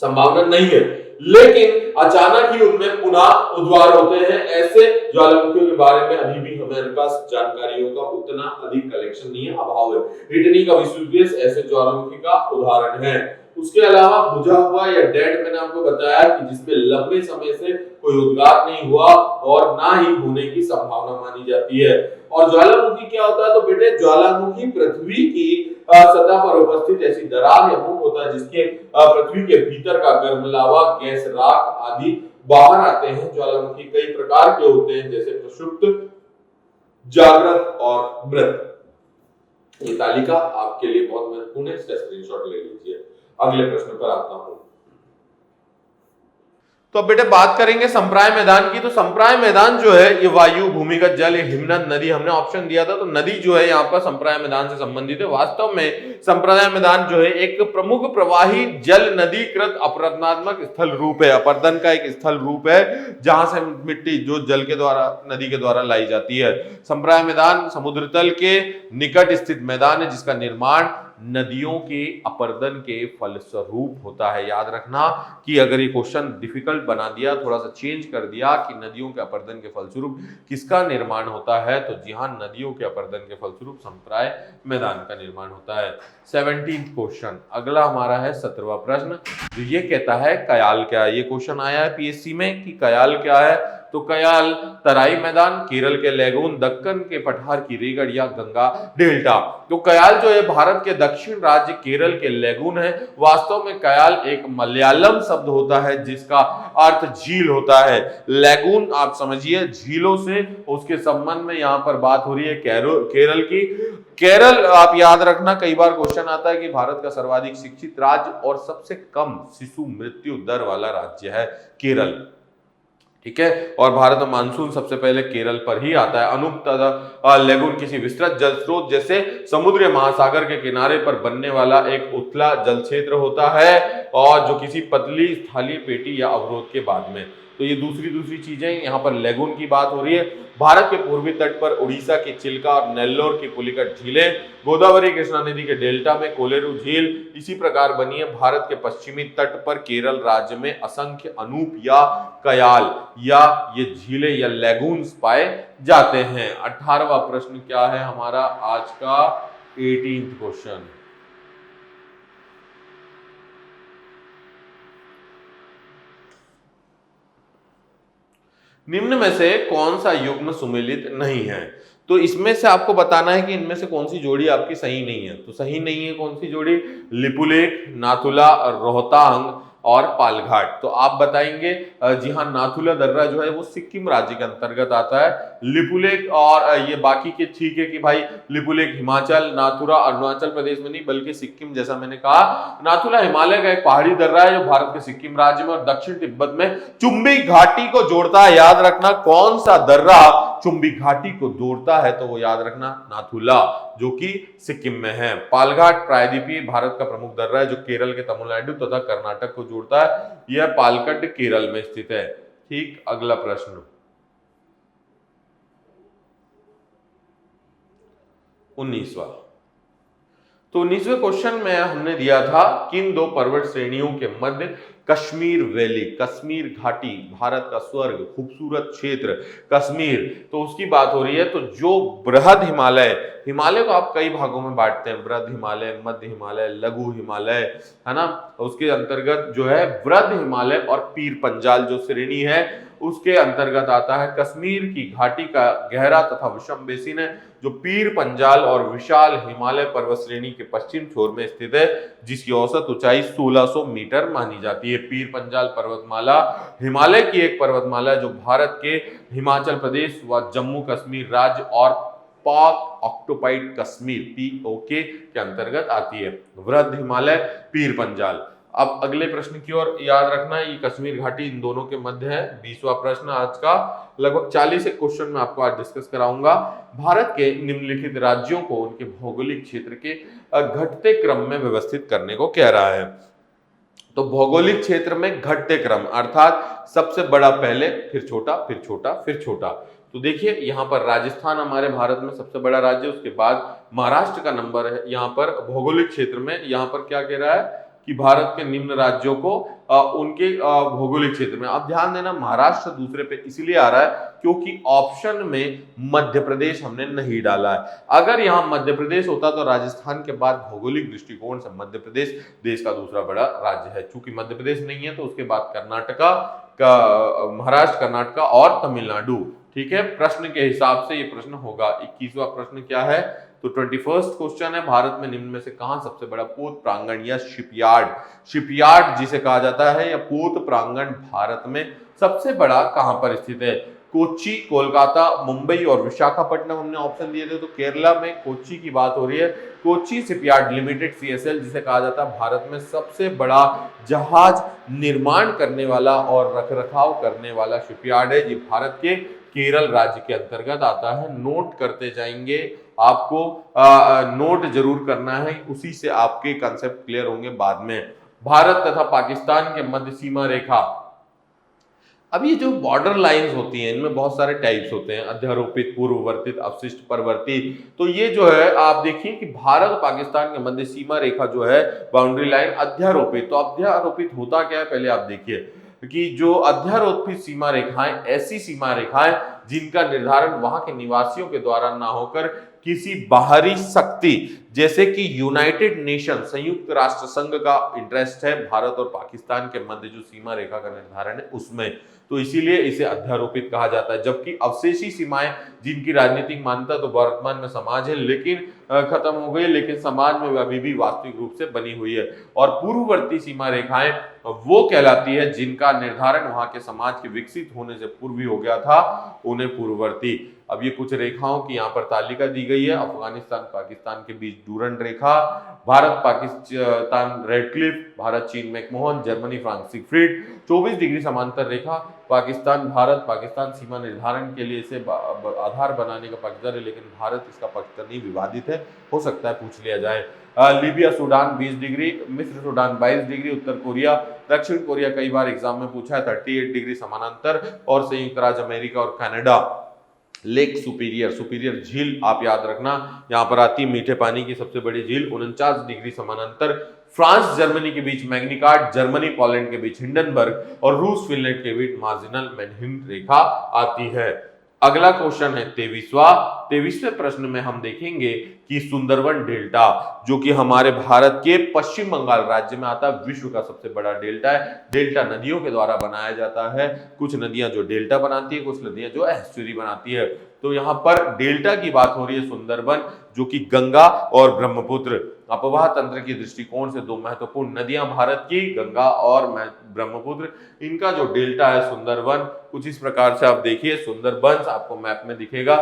संभावना नहीं है, लेकिन अचानक ही उनमें पुनः उद्वार होते हैं। ऐसे ज्वालामुखियों के बारे में अभी भी हमारे पास जानकारियों का उतना अधिक कलेक्शन नहीं है, अभाव है। रिटनी का विश्वविद्यालय ऐसे ज्वालामुखी का उदाहरण है। उसके अलावा बुझा हुआ या डेड मैंने आपको बताया कि जिसमें लंबे समय से कोई उद्गार नहीं हुआ और ना ही होने की संभावना मानी जाती है। और ज्वालामुखी क्या होता है, तो बेटे ज्वालामुखी पृथ्वी की सतह पर उपस्थित ऐसी दरार या मुख होता है जिसके पृथ्वी के भीतर का गर्म लावा, गैस, राख आदि बाहर आते हैं। ज्वालामुखी कई प्रकार के होते हैं, जैसे प्रसुप्त, जागृत और मृत। ये तालिका आपके लिए बहुत महत्वपूर्ण है, इसका स्क्रीनशॉट ले लीजिए। अगले प्रश्न पर आता हूं। तो अब बेटे बात करेंगे संप्राय मैदान की। तो संप्राय मैदान जो है ये वायु, भूमिगत जल, ये हिमनद, नदी, हमने ऑप्शन दिया था, तो नदी जो है यहाँ पर संप्राय मैदान से संबंधित है। वास्तव में संप्राय मैदान जो है एक प्रमुख प्रवाही जल नदीकृत अपरदनात्मक स्थल रूप है, अपर्दन का एक स्थल रूप है जहां से मिट्टी जो जल के द्वारा, नदी के द्वारा लाई जाती है। संप्राय मैदान समुद्र तल के निकट स्थित मैदान है जिसका निर्माण नदियों के अपर्दन के फलस्वरूप होता है। याद रखना कि अगर ये क्वेश्चन डिफिकल्ट बना दिया, थोड़ा सा चेंज कर दिया कि नदियों के अपर्दन के फलस्वरूप किसका निर्माण होता है, तो जी हाँ, नदियों के अपर्दन के फलस्वरूप संप्राय मैदान का निर्माण होता है। 17th क्वेश्चन, अगला हमारा है 17वां प्रश्न, जो ये कहता है कयाल क्या है। ये क्वेश्चन आया है पीएससी में कि कयाल क्या है। तो कयाल तराई मैदान, केरल के लेगून, दक्कन के पठार की रेगड़ या गंगा डेल्टा। तो कयाल जो है भारत के दक्षिण राज्य केरल के लेगून है। वास्तव में कयाल एक मलयालम शब्द होता है जिसका अर्थ झील होता है। लेगून आप समझिए झीलों से, उसके संबंध में यहां पर बात हो रही है केरल की। केरल आप याद रखना, कई बार क्वेश्चन आता है कि भारत का सर्वाधिक शिक्षित राज्य और सबसे कम शिशु मृत्यु दर वाला राज्य है केरल, ठीक है। और भारत में मानसून सबसे पहले केरल पर ही आता है। अनूप तथा लेगून किसी विस्तृत जल स्रोत जैसे समुद्र या महासागर के किनारे पर बनने वाला एक उथला जल क्षेत्र होता है और जो किसी पतली स्थलीय पेटी या अवरोध के बाद में। तो ये दूसरी चीजें, यहाँ पर लेगून की बात हो रही है। भारत के पूर्वी तट पर उड़ीसा की चिल्का और नेल्लोर की पुलिकट झीलें, गोदावरी कृष्णा नदी के डेल्टा में कोलेरू झील इसी प्रकार बनी है। भारत के पश्चिमी तट पर केरल राज्य में असंख्य अनूप या कयाल या ये झीलें या लेगून्स पाए जाते हैं। 18वां प्रश्न क्या है हमारा आज का 18th क्वेश्चन। निम्न में से कौन सा युग्म सुमेलित नहीं है। तो इसमें से आपको बताना है कि इनमें से कौन सी जोड़ी आपकी सही नहीं है। तो सही नहीं है कौन सी जोड़ी, लिपुलेख, नाथुला, रोहतांग और पालघाट। तो आप बताएंगे जी हाँ, नाथुला दर्रा जो है वो सिक्किम राज्य के अंतर्गत आता है। लिपुलेख और ये बाकी के ठीक है कि भाई लिपुलेख हिमाचल, नाथुला अरुणाचल प्रदेश में नहीं बल्कि सिक्किम, जैसा मैंने कहा। नाथुला हिमालय का एक पहाड़ी दर्रा है जो भारत के सिक्किम राज्य में और दक्षिण तिब्बत में चुंबी घाटी को जोड़ता है। याद रखना कौन सा दर्रा चुंबी घाटी को जोड़ता है, तो वो याद रखना नाथुला, जो कि सिक्किम में है। पालघाट प्रायद्वीपीय भारत का प्रमुख दर्रा है जो केरल के तमिलनाडु तथा कर्नाटक को जोड़ता है। यह पालकड केरल में स्थित है। ठीक, अगला प्रश्न 19वां। तो 19वें क्वेश्चन में हमने दिया था किन दो पर्वत श्रेणियों के मध्य कश्मीर वैली, कश्मीर घाटी, भारत का स्वर्ग, खूबसूरत क्षेत्र कश्मीर, तो उसकी बात हो रही है। तो जो बृहद हिमालय, हिमालय को आप कई भागों में बांटते हैं, बृहद हिमालय, मध्य हिमालय, लघु हिमालय, है ना। उसके अंतर्गत जो है बृहद हिमालय और पीर पंजाल जो श्रेणी है उसके अंतर्गत आता है। कश्मीर की घाटी का गहरा तथा विषम बेसिन है जो पीर पंजाल और विशाल हिमालय पर्वत श्रेणी के पश्चिम छोर में स्थित है, जिसकी औसत ऊंचाई 1600 मीटर मानी जाती है। पीर पंजाल पर्वतमाला हिमालय की एक पर्वतमाला है जो भारत के हिमाचल प्रदेश व जम्मू कश्मीर राज्य और पाक ऑक्टोपाइड कश्मीर POK के अंतर्गत आती है। वृहद हिमालय, पीर पंजाल। अब अगले प्रश्न की ओर याद रखना, ये कश्मीर घाटी इन दोनों के मध्य है। 20वां प्रश्न आज का, लगभग 40 क्वेश्चन में आपको आज डिस्कस कराऊंगा। भारत के निम्नलिखित राज्यों को उनके भौगोलिक क्षेत्र के घटते क्रम में व्यवस्थित करने को कह रहा है। तो भौगोलिक क्षेत्र में घटते क्रम अर्थात सबसे बड़ा पहले, फिर छोटा, फिर छोटा, फिर छोटा। तो देखिए यहाँ पर राजस्थान हमारे भारत में सबसे बड़ा राज्य, उसके बाद महाराष्ट्र का नंबर है यहाँ पर भौगोलिक क्षेत्र में। यहाँ पर क्या कह रहा है कि भारत के निम्न राज्यों को उनके भौगोलिक क्षेत्र में। अब ध्यान देना, महाराष्ट्र दूसरे पे इसलिए आ रहा है क्योंकि ऑप्शन में मध्य प्रदेश हमने नहीं डाला है। अगर यहाँ मध्य प्रदेश होता तो राजस्थान के बाद भौगोलिक दृष्टिकोण से मध्य प्रदेश देश का दूसरा बड़ा राज्य है। चूंकि मध्य प्रदेश नहीं है तो उसके बाद कर्नाटका का, महाराष्ट्र, कर्नाटका और तमिलनाडु। ठीक है, प्रश्न के हिसाब से ये प्रश्न होगा। 21वां प्रश्न क्या है, तो 21st क्वेश्चन है, भारत में निम्न में से कहां सबसे बड़ा पोत प्रांगण या शिपयार्ड, शिपयार्ड जिसे कहा जाता है, या पोत प्रांगण भारत में सबसे बड़ा कहां पर स्थित है। कोच्चि, कोलकाता, मुंबई और विशाखापट्टनम हमने ऑप्शन दिए थे। तो केरला में कोच्चि की बात हो रही है। कोच्चि शिपयार्ड लिमिटेड CSL, जिसे कहा जाता है भारत में सबसे बड़ा जहाज निर्माण करने वाला और रखरखाव करने वाला शिपयार्ड है। ये भारत के केरल राज्य के अंतर्गत आता है। नोट करते जाएंगे, आपको नोट जरूर करना है, उसी से आपके कंसेप्ट क्लियर होंगे बाद में। भारत तथा पाकिस्तान के मध्य सीमा रेखा। अब ये जो बॉर्डर लाइंस होती हैं, इनमें बहुत सारे टाइप्स होते हैं, अध्यारोपित, पूर्ववर्तित, अवशिष्ट, परवर्ती। तो ये जो है आप देखिए कि भारत और पाकिस्तान के मध्य सीमा रेखा जो है, बाउंड्री लाइन, अध्यारोपित। तो अध्यारोपित होता क्या है, पहले आप देखिए कि जो अध्यारोपित सीमा रेखाएं ऐसी सीमा रेखाएं जिनका निर्धारण वहां के निवासियों के द्वारा ना होकर किसी बाहरी शक्ति जैसे कि यूनाइटेड नेशन, संयुक्त राष्ट्र संघ का इंटरेस्ट है भारत और पाकिस्तान के मध्य जो सीमा रेखा का निर्धारण है उसमें, तो इसीलिए इसे अध्यारोपित कहा जाता है। जबकि अवशेषी सीमाएं जिनकी राजनीतिक मान्यता तो वर्तमान में समाज है लेकिन खत्म हो गई, लेकिन समाज में अभी भी वास्तविक रूप से बनी हुई है। और पूर्ववर्ती सीमा रेखाएं वो कहलाती है जिनका निर्धारण वहां के समाज के विकसित होने से पूर्व ही हो गया था, उन्हें पूर्ववर्ती। अब ये कुछ रेखाओं की यहाँ पर तालिका दी गई है। अफगानिस्तान पाकिस्तान के बीच डूरंड रेखा, भारत पाकिस्तान रेडक्लिफ, भारत चीन McMahon, Germany France Siegfried, 24 degree समांतर रेखा, पाकिस्तान भारत, पाकिस्तान सीमा निर्धारण के लिए इसे आधार बनाने का पक्षधर है, लेकिन भारत इसका पक्षधर नहीं, विवादित है, हो सकता है पूछ लिया जाए। लीबिया सूडान 20 डिग्री, मिस्र सूडान 22 डिग्री, उत्तर कोरिया, दक्षिण कोरिया कई बार एग्जाम में पूछा है 38 डिग्री समानांतर, और संयुक्त राज्य अमेरिका और कनाडा लेक सुपीरियर, सुपीरियर झील आप याद रखना यहां पर आती, मीठे पानी की सबसे बड़ी झील, 49 डिग्री समानांतर, फ्रांस जर्मनी के बीच मैग्निकाट, जर्मनी पोलैंड के बीच हिंडनबर्ग और रूस फिनलैंड के बीच मार्जिनल मैनहट्टन रेखा आती है। अगला क्वेश्चन है 23वें प्रश्न में हम देखेंगे कि सुंदरवन डेल्टा, जो कि हमारे भारत के पश्चिम बंगाल राज्य में आता है, विश्व का सबसे बड़ा डेल्टा है। डेल्टा नदियों के द्वारा बनाया जाता है, कुछ नदियां जो डेल्टा बनाती है, कुछ नदियां जो एस्चुरी बनाती है। तो यहाँ पर डेल्टा की बात हो रही है, सुंदरबन, जो कि गंगा और ब्रह्मपुत्र, अपवाह तंत्र की दृष्टिकोण से दो महत्वपूर्ण नदियां भारत की, गंगा और ब्रह्मपुत्र, इनका जो डेल्टा है सुंदरबन, कुछ इस प्रकार से आप देखिए। सुंदरबन आपको मैप में दिखेगा।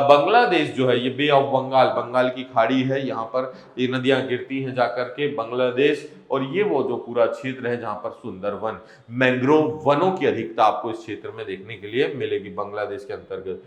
बांग्लादेश जो है, ये बे ऑफ बंगाल, बंगाल की खाड़ी है, यहाँ पर ये नदियां गिरती हैं जाकर के बांग्लादेश, और ये वो जो पूरा क्षेत्र है जहां पर सुंदरवन, मैंग्रोव वनों की अधिकता आपको इस क्षेत्र में देखने के लिए मिलेगी बांग्लादेश के अंतर्गत।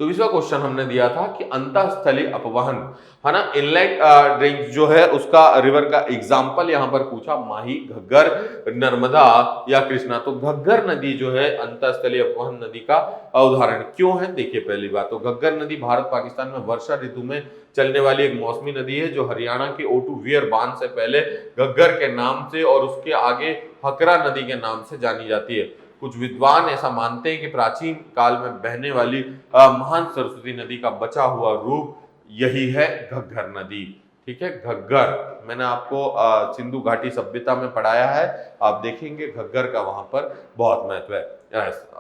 24वां क्वेश्चन हमने दिया था कि अंतःस्थलीय अपवहन, है ना, इनलेट रेंज जो है उसका रिवर का एग्जांपल यहां पर पूछा, माही, घग्गर, नर्मदा या कृष्णा। तो घग्गर नदी जो है अंतःस्थलीय अपवहन नदी का उदाहरण क्यों है, देखिए पहली बात तो घग्गर नदी भारत पाकिस्तान में वर्षा ऋतु में चलने वाली एक मौसमी नदी है, जो हरियाणा के ओटू वियर बांध से पहले घग्गर के नाम से और उसके आगे हकरा नदी के नाम से जानी जाती है। कुछ विद्वान ऐसा मानते हैं कि प्राचीन काल में बहने वाली महान सरस्वती नदी का बचा हुआ रूप यही है घग्गर नदी। ठीक है, घग्गर मैंने आपको सिंधु घाटी सभ्यता में पढ़ाया है, आप देखेंगे घग्गर का वहां पर बहुत महत्व है।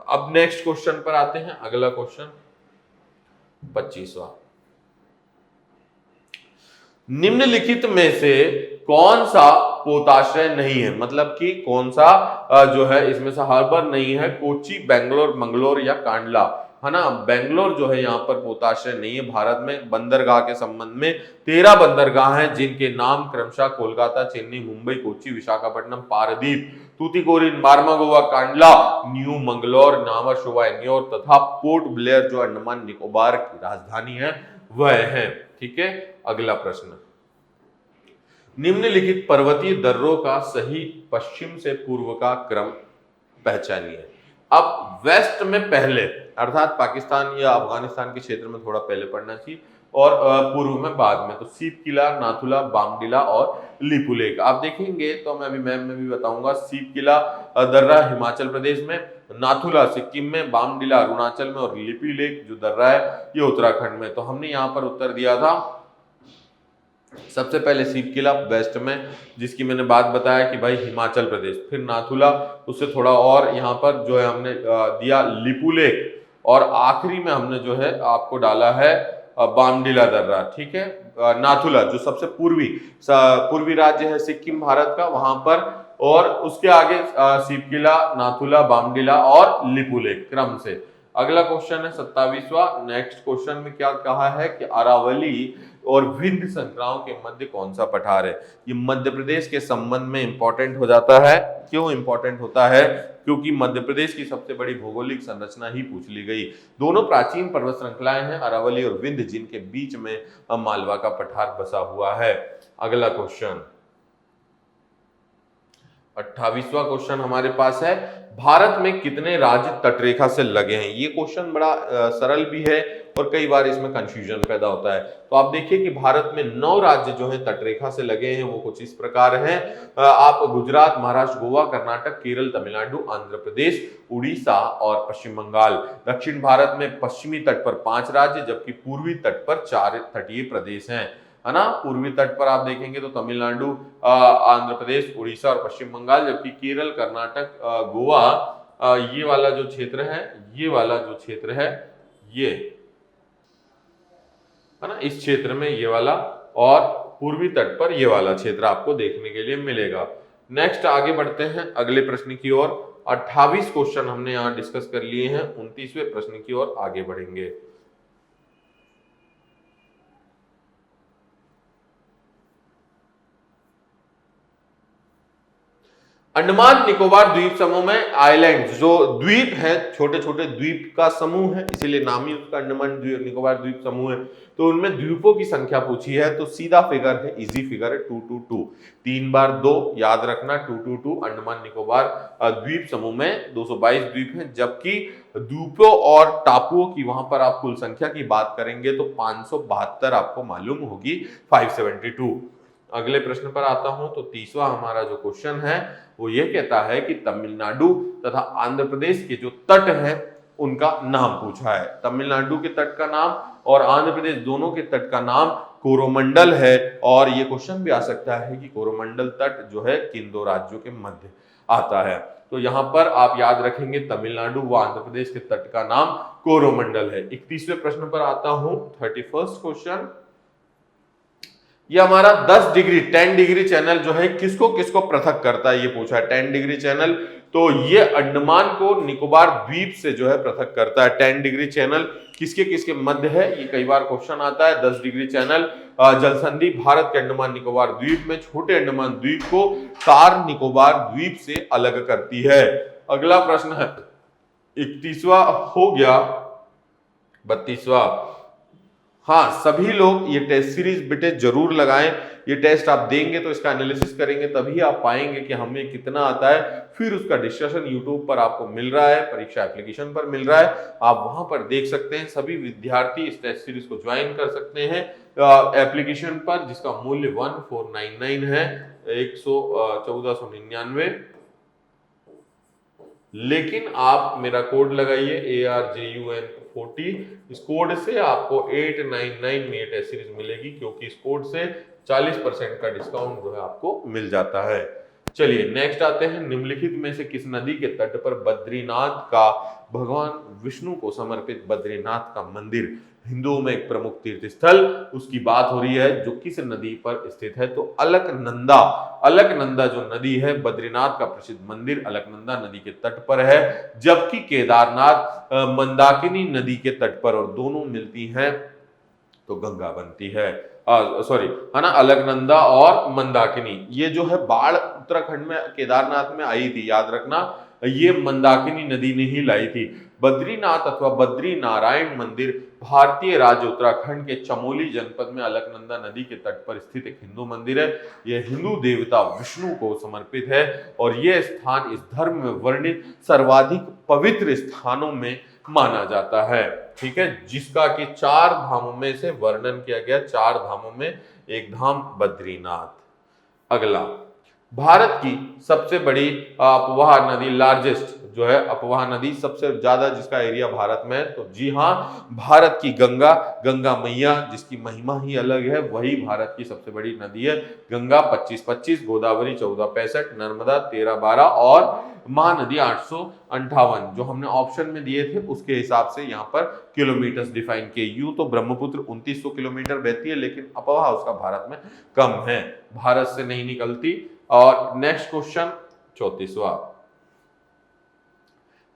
अब नेक्स्ट क्वेश्चन पर आते हैं। अगला क्वेश्चन 25वां, निम्नलिखित में से कौन सा पोताश्रय नहीं है, मतलब कि कौन सा जो है इसमें से हार्बर नहीं है, कोच्चि, बेंगलोर, मंगलोर या कांडला, है ना। बेंगलोर जो है यहाँ पर पोताश्रय नहीं है। भारत में बंदरगाह के संबंध में 13 बंदरगाह हैं, जिनके नाम क्रमशः कोलकाता, चेन्नई, मुंबई, कोच्चि, विशाखापट्टनम, पारादीप, तूतीकोरिन, बारमागोवा, कांडला, न्यू मंगलोर, नावा शोवा, एन्योर तथा पोर्ट ब्लेयर जो अंडमान निकोबार की राजधानी है वह है। ठीक है, अगला प्रश्न, निम्नलिखित पर्वतीय दर्रों का सही पश्चिम से पूर्व का क्रम पहचानिए। अब वेस्ट में पहले, अर्थात पाकिस्तान या अफगानिस्तान के क्षेत्र में थोड़ा पहले पढ़ना चाहिए, और पूर्व में बाद में। तो सीप किला, नाथुला, बामडिला और लिपुलेख आप देखेंगे तो मैं अभी मैप में भी बताऊंगा। सीप किला दर्रा हिमाचल प्रदेश में, नाथुला सिक्किम में, बामडिला अरुणाचल में और लिपुलेख जो दर्रा है ये उत्तराखंड में। तो हमने यहाँ पर उत्तर दिया था सबसे पहले सीप किला वेस्ट में, जिसकी मैंने बात बताया कि भाई हिमाचल प्रदेश, फिर नाथुला, उससे थोड़ा और यहाँ पर जो है हमने दिया लिपुलेख, और आखिरी में हमने जो है आपको डाला है बामडिला दर्रा। ठीक है, नाथुला जो सबसे पूर्वी राज्य है सिक्किम भारत का, वहां पर और उसके आगे शिवकिला, नाथुला, बामडिला और लिपुलेख क्रम से। अगला क्वेश्चन है 27वां। नेक्स्ट क्वेश्चन में क्या कहा है कि अरावली और विंध्य संक्रांत के मध्य कौन सा पठार है। ये मध्य प्रदेश के संबंध में इंपॉर्टेंट हो जाता है। क्यों इंपॉर्टेंट होता है? क्योंकि मध्य प्रदेश की सबसे बड़ी भौगोलिक संरचना ही पूछ ली गई। दोनों प्राचीन पर्वत श्रृंखलाएं हैं, अरावली और विंध्य, जिनके बीच में मालवा का पठार बसा हुआ है। अगला क्वेश्चन 28वां क्वेश्चन हमारे पास है, भारत में कितने राज्य तटरेखा से लगे हैं। ये क्वेश्चन बड़ा सरल भी है और कई बार इसमें कंफ्यूजन पैदा होता है। तो आप देखिए कि भारत में 9 राज्य जो है तटरेखा से लगे हैं, वो कुछ इस प्रकार हैं। आप गुजरात, महाराष्ट्र, गोवा, कर्नाटक, केरल, तमिलनाडु, आंध्र प्रदेश, उड़ीसा और पश्चिम बंगाल। दक्षिण भारत में पश्चिमी तट पर 5 राज्य, जबकि पूर्वी तट पर 4 तटीय प्रदेश हैं, है ना। पूर्वी तट पर आप देखेंगे तो तमिलनाडु, आंध्र प्रदेश, उड़ीसा और पश्चिम बंगाल, जबकि केरल, कर्नाटक, गोवा, ये वाला जो क्षेत्र है, ये वाला जो क्षेत्र है, ये है ना, इस क्षेत्र में ये वाला, और पूर्वी तट पर ये वाला क्षेत्र आपको देखने के लिए मिलेगा। नेक्स्ट आगे बढ़ते हैं अगले प्रश्न की ओर। 28 क्वेश्चन हमने यहाँ डिस्कस कर लिए हैं। 29वें प्रश्न की ओर आगे बढ़ेंगे। अंडमान निकोबार द्वीप समूह में आइलैंड, जो द्वीप है, छोटे छोटे द्वीप का समूह है, इसीलिए नाम ही उसका अंडमान निकोबार द्वीप समूह है। तो उनमें द्वीपों की संख्या पूछी है, तो सीधा फिगर है, इजी फिगर है 222। 3 बार 2 याद रखना, 222। अंडमान निकोबार द्वीप समूह में 222 द्वीप हैं, जबकि द्वीपों और टापुओं की वहां पर आप कुल संख्या की बात करेंगे तो 572 आपको मालूम होगी, 572। अगले प्रश्न पर आता हूं। तो 30वां हमारा जो क्वेश्चन है वो ये कहता है कि तमिलनाडु तथा आंध्र प्रदेश के जो तट है उनका नाम पूछा है। तमिलनाडु के तट का नाम और आंध्र प्रदेश दोनों के तट का नाम कोरोमंडल है। और ये क्वेश्चन भी आ सकता है कि कोरोमंडल तट जो है किन 2 राज्यों के मध्य आता है। तो यहां पर आप याद रखेंगे तमिलनाडु व आंध्र प्रदेश के तट का नाम कोरोमंडल है। 31वें प्रश्न पर आता हूं। 31st क्वेश्चन, ये हमारा 10 डिग्री 10 डिग्री चैनल जो है किसको किसको पृथक करता है, ये पूछा है। 10 डिग्री चैनल, तो ये अंडमान को निकोबार द्वीप से जो है पृथक करता है। 10 डिग्री चैनल किसके किसके मध्य है, ये कई बार क्वेश्चन आता है। 10 डिग्री चैनल जलसंधि भारत के अंडमान निकोबार द्वीप में छोटे अंडमान द्वीप को कार निकोबार द्वीप से अलग करती है। अगला प्रश्न है 31वां हो गया। 32वां, हाँ, सभी लोग ये टेस्ट सीरीज बेटे जरूर लगाएं। ये टेस्ट आप देंगे तो इसका एनालिसिस करेंगे, तभी आप पाएंगे कि हमें कितना आता है। फिर उसका डिस्कशन यूट्यूब पर आपको मिल रहा है, परीक्षा एप्लीकेशन पर मिल रहा है, आप वहां पर देख सकते हैं। सभी विद्यार्थी इस टेस्ट सीरीज को ज्वाइन कर सकते हैं एप्लीकेशन पर, जिसका मूल्य 1499 है, 1499। लेकिन आप मेरा कोड लगाइए ARJUN40, इस कोड से आपको 899 में टेस्ट सीरीज मिलेगी, क्योंकि इस कोड से 40% का डिस्काउंट जो है आपको मिल जाता है। चलिए नेक्स्ट आते हैं। निम्नलिखित में से किस नदी के तट पर बद्रीनाथ का भगवान विष्णु को समर्पित बद्रीनाथ का मंदिर, हिंदुओं में एक प्रमुख तीर्थ स्थल, उसकी बात हो रही है, जो किस नदी पर स्थित है? तो अलकनंदा। अलकनंदा जो नदी है, बद्रीनाथ का प्रसिद्ध मंदिर अलकनंदा नदी के तट पर है, जबकि केदारनाथ मंदाकिनी नदी के तट पर, और दोनों मिलती हैं तो गंगा बनती है। सॉरी, है ना, अलकनंदा और मंदाकिनी। ये जो है बाढ़ उत्तराखंड में केदारनाथ में आई थी, याद रखना, ये मंदाकिनी नदी ने ही लाई थी। बद्रीनाथ अथवा बद्री नारायण मंदिर भारतीय राज्य उत्तराखंड के चमोली जनपद में अलकनंदा नदी के तट पर स्थित एक हिंदू मंदिर है। यह हिंदू देवता विष्णु को समर्पित है, और यह स्थान इस धर्म में वर्णित सर्वाधिक पवित्र स्थानों में माना जाता है। ठीक है, जिसका कि 4 धामों में से वर्णन किया गया, 4 धामों में एक धाम बद्रीनाथ। अगला, भारत की सबसे बड़ी अपवाह नदी, लार्जेस्ट जो है अपवाह नदी, सबसे ज्यादा जिसका एरिया भारत में है, तो जी हाँ, भारत की गंगा, गंगा मैया, जिसकी महिमा ही अलग है, वही भारत की सबसे बड़ी नदी है। गंगा 2525, गोदावरी 1465, नर्मदा 1312 और महानदी 858, जो हमने ऑप्शन में दिए थे उसके हिसाब से यहाँ पर किलोमीटर डिफाइन किए। यूं तो ब्रह्मपुत्र 2900 किलोमीटर बहती है, लेकिन अपवाह उसका भारत में कम है, भारत से नहीं निकलती। और नेक्स्ट क्वेश्चन 34वां।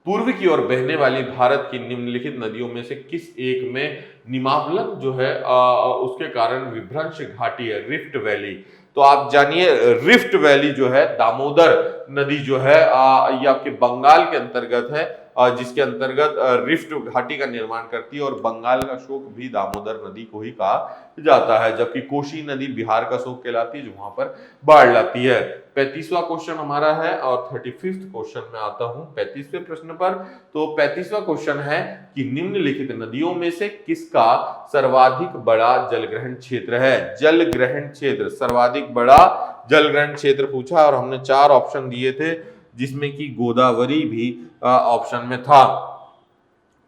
पूर्व की ओर बहने वाली भारत की निम्नलिखित नदियों में से किस एक में निमावलन जो है उसके कारण विभ्रंश घाटी है, रिफ्ट वैली। तो आप जानिए रिफ्ट वैली जो है दामोदर नदी जो है ये आपके बंगाल के अंतर्गत है, जिसके अंतर्गत रिफ्ट घाटी का निर्माण करती है और बंगाल का शोक भी दामोदर नदी को ही कहा जाता है, जबकि कोशी नदी बिहार का शोक कहलाती है जो वहां पर बाढ़ लाती है। 35वां क्वेश्चन हमारा है और 35th क्वेश्चन में आता हूं 35वें प्रश्न पर। तो 35वां क्वेश्चन है कि निम्नलिखित नदियों में से किसका सर्वाधिक बड़ा जलग्रहण क्षेत्र है। जलग्रहण क्षेत्र, सर्वाधिक बड़ा जलग्रहण क्षेत्र पूछा और हमने 4 ऑप्शन दिए थे जिसमें कि गोदावरी भी ऑप्शन में था।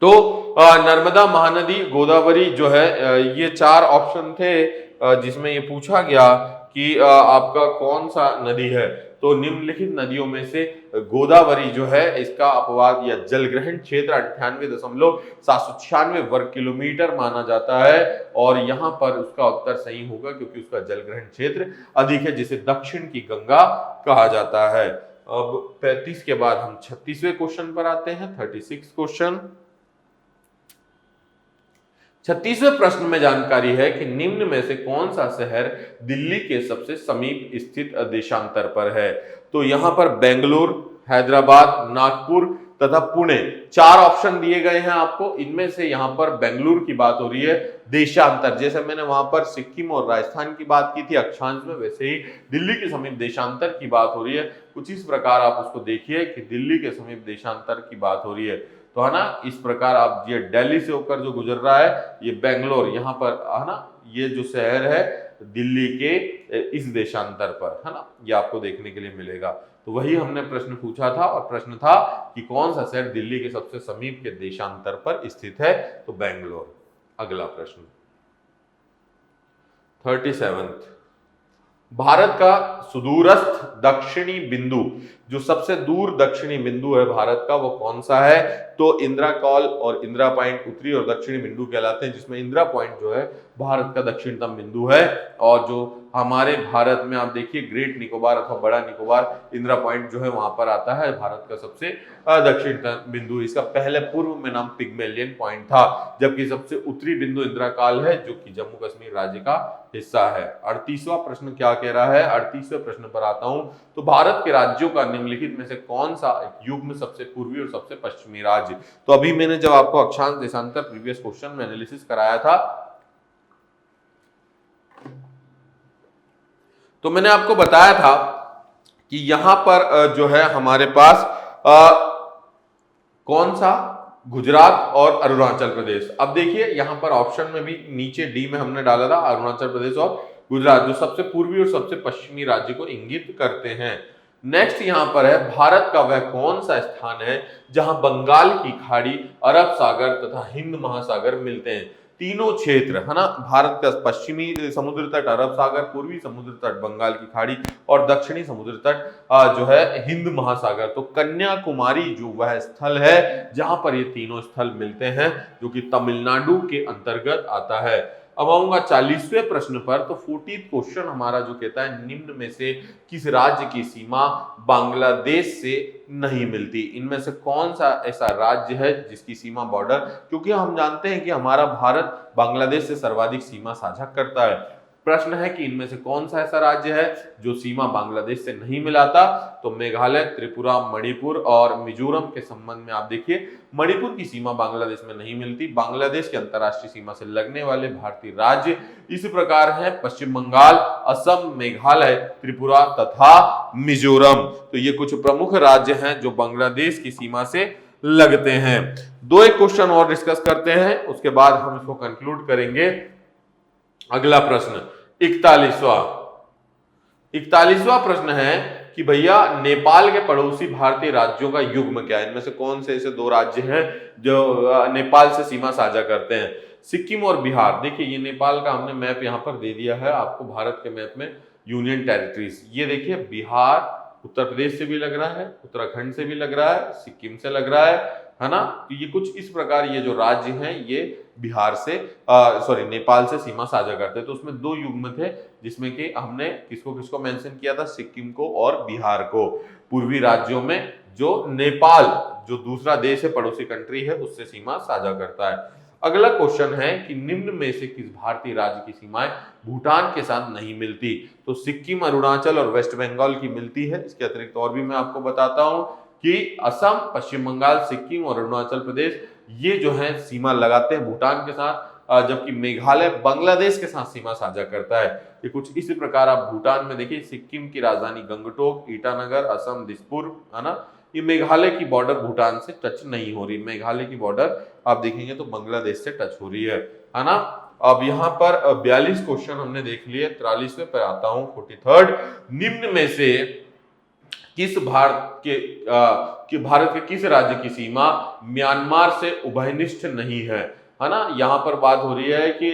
तो नर्मदा, महानदी, गोदावरी जो है ये 4 ऑप्शन थे जिसमें ये पूछा गया कि आपका कौन सा नदी है। तो निम्नलिखित नदियों में से गोदावरी जो है इसका अपवाद या जलग्रहण क्षेत्र 98.796 वर्ग किलोमीटर माना जाता है और यहां पर उसका उत्तर सही होगा क्योंकि उसका जलग्रहण क्षेत्र अधिक है जिसे दक्षिण की गंगा कहा जाता है। अब 35 के बाद हम 36वें क्वेश्चन पर आते हैं, 36 क्वेश्चन। 36वें प्रश्न में जानकारी है कि निम्न में से कौन सा शहर दिल्ली के सबसे समीप स्थित देशांतर पर है। तो यहां पर बेंगलुरु, हैदराबाद, नागपुर तथा पुणे 4 ऑप्शन दिए गए हैं आपको। इनमें से यहां पर बेंगलुरु की बात हो रही है देशांतर, जैसे मैंने वहां पर सिक्किम और राजस्थान की बात की थी अक्षांश में, वैसे ही दिल्ली के समीप देशांतर की बात हो रही है। कुछ इस प्रकार आप उसको देखिए कि दिल्ली के समीप देशांतर की बात हो रही है, तो है ना इस प्रकार आप ये दिल्ली से होकर जो गुजर रहा है ये बेंगलोर, यहाँ पर है ना ये जो शहर है दिल्ली के इस देशांतर पर, है ना, ये आपको देखने के लिए मिलेगा। तो वही हमने प्रश्न पूछा था और प्रश्न था कि कौन सा शहर दिल्ली के सबसे समीप के देशांतर पर स्थित है, तो बेंगलोर। अगला प्रश्न 37। भारत का सुदूरस्थ दक्षिणी बिंदु, जो सबसे दूर दक्षिणी बिंदु है भारत का, वो कौन सा है। तो इंदिरा कॉल और इंदिरा पॉइंट उत्तरी और दक्षिणी बिंदु कहलाते हैं, जिसमें इंदिरा पॉइंट जो है भारत का दक्षिणतम बिंदु है और जो हमारे भारत में आप देखिए ग्रेट निकोबार अथवा बड़ा निकोबार इंदिरा पॉइंट जो है वहां पर आता है भारत का सबसे दक्षिणतम बिंदु। इसका पहले पूर्व में नाम पिग्मेलियन पॉइंट था, जबकि सबसे उत्तरी बिंदु इंदिरा काल है जो कि जम्मू कश्मीर राज्य का हिस्सा है। 38वां प्रश्न क्या कह रहा है, 38वें प्रश्न पर आता हूं। तो भारत के राज्यों का निम्नलिखित में से कौन सा युग्म सबसे पूर्वी और सबसे पश्चिमी राज्य। तो अभी मैंने जब आपको अक्षांश देशांतर प्रीवियस क्वेश्चन में एनालिसिस कराया था तो मैंने आपको बताया था कि यहां पर जो है हमारे पास कौन सा, गुजरात और अरुणाचल प्रदेश। अब देखिए यहां पर ऑप्शन में भी नीचे डी में हमने डाला था अरुणाचल प्रदेश और गुजरात, जो सबसे पूर्वी और सबसे पश्चिमी राज्य को इंगित करते हैं। नेक्स्ट यहां पर है भारत का वह कौन सा स्थान है जहां बंगाल की खाड़ी, अरब सागर तथा हिंद महासागर मिलते हैं। तीनों क्षेत्र है ना, भारत का पश्चिमी समुद्र तट अरब सागर, पूर्वी समुद्र तट बंगाल की खाड़ी और दक्षिणी समुद्र तट जो है हिंद महासागर। तो कन्याकुमारी जो वह स्थल है जहां पर ये तीनों स्थल मिलते हैं, जो कि तमिलनाडु के अंतर्गत आता है। अब आऊंगा 40वें प्रश्न पर। तो 40th क्वेश्चन हमारा जो कहता है निम्न में से किस राज्य की सीमा बांग्लादेश से नहीं मिलती। इनमें से कौन सा ऐसा राज्य है जिसकी सीमा बॉर्डर, क्योंकि हम जानते हैं कि हमारा भारत बांग्लादेश से सर्वाधिक सीमा साझा करता है। प्रश्न है कि इनमें से कौन सा ऐसा राज्य है जो सीमा बांग्लादेश से नहीं मिलाता। तो मेघालय, त्रिपुरा, मणिपुर और मिजोरम के संबंध में आप देखिए मणिपुर की सीमा बांग्लादेश में नहीं मिलती। बांग्लादेश की अंतरराष्ट्रीय सीमा से लगने वाले भारतीय राज्य इस प्रकार हैं पश्चिम बंगाल, असम, मेघालय, त्रिपुरा तथा मिजोरम। तो ये कुछ प्रमुख राज्य हैं जो बांग्लादेश की सीमा से लगते हैं। दो एक क्वेश्चन और डिस्कस करते हैं, उसके बाद हम इसको कंक्लूड करेंगे। अगला प्रश्न 41वां प्रश्न है कि भैया नेपाल के पड़ोसी भारतीय राज्यों का युग्म क्या है। इनमें से कौन से ऐसे दो राज्य हैं जो नेपाल से सीमा साझा करते हैं। सिक्किम और बिहार। देखिए ये नेपाल का हमने मैप यहां पर दे दिया है आपको, भारत के मैप में यूनियन टेरिटरीज। ये देखिए बिहार उत्तर प्रदेश से भी लग रहा है, उत्तराखंड से भी लग रहा है, सिक्किम से लग रहा है ना। तो ये कुछ इस प्रकार ये जो राज्य हैं ये बिहार से नेपाल से सीमा साझा करते हैं। तो उसमें 2 युग्म थे, जिसमें कि हमने किसको किसको मेंशन किया था, सिक्किम को और बिहार को। पूर्वी राज्यों में जो नेपाल, जो दूसरा देश है, पड़ोसी कंट्री है, उससे सीमा साझा करता है। अगला क्वेश्चन है कि निम्न में से किस भारतीय राज्य की सीमाएं भूटान के साथ नहीं मिलती? तो सिक्किम, अरुणाचल और वेस्ट बंगाल की मिलती है। इसके अतिरिक्त और भी मैं आपको बताता हूं कि असम, पश्चिम बंगाल, सिक्किम और अरुणाचल प्रदेश ये जो है सीमा लगाते हैं भूटान के साथ, जबकि मेघालय बांग्लादेश के साथ सीमा साझा करता है। ये कुछ इसी प्रकार आप भूटान में देखिए, सिक्किम की राजधानी गंगटोक, ईटानगर, असम दिसपुर, है ना, ये मेघालय की बॉर्डर भूटान से टच नहीं हो रही। मेघालय की बॉर्डर आप देखेंगे तो बांग्लादेश से टच हो रही है ना। अब यहाँ पर 42 क्वेश्चन हमने देख लिए। 43वें पर आता हूं, 43rd। निम्न में से किस भारत के किस राज्य की सीमा म्यांमार से उभयनिष्ठ नहीं है ना। यहाँ पर बात हो रही है कि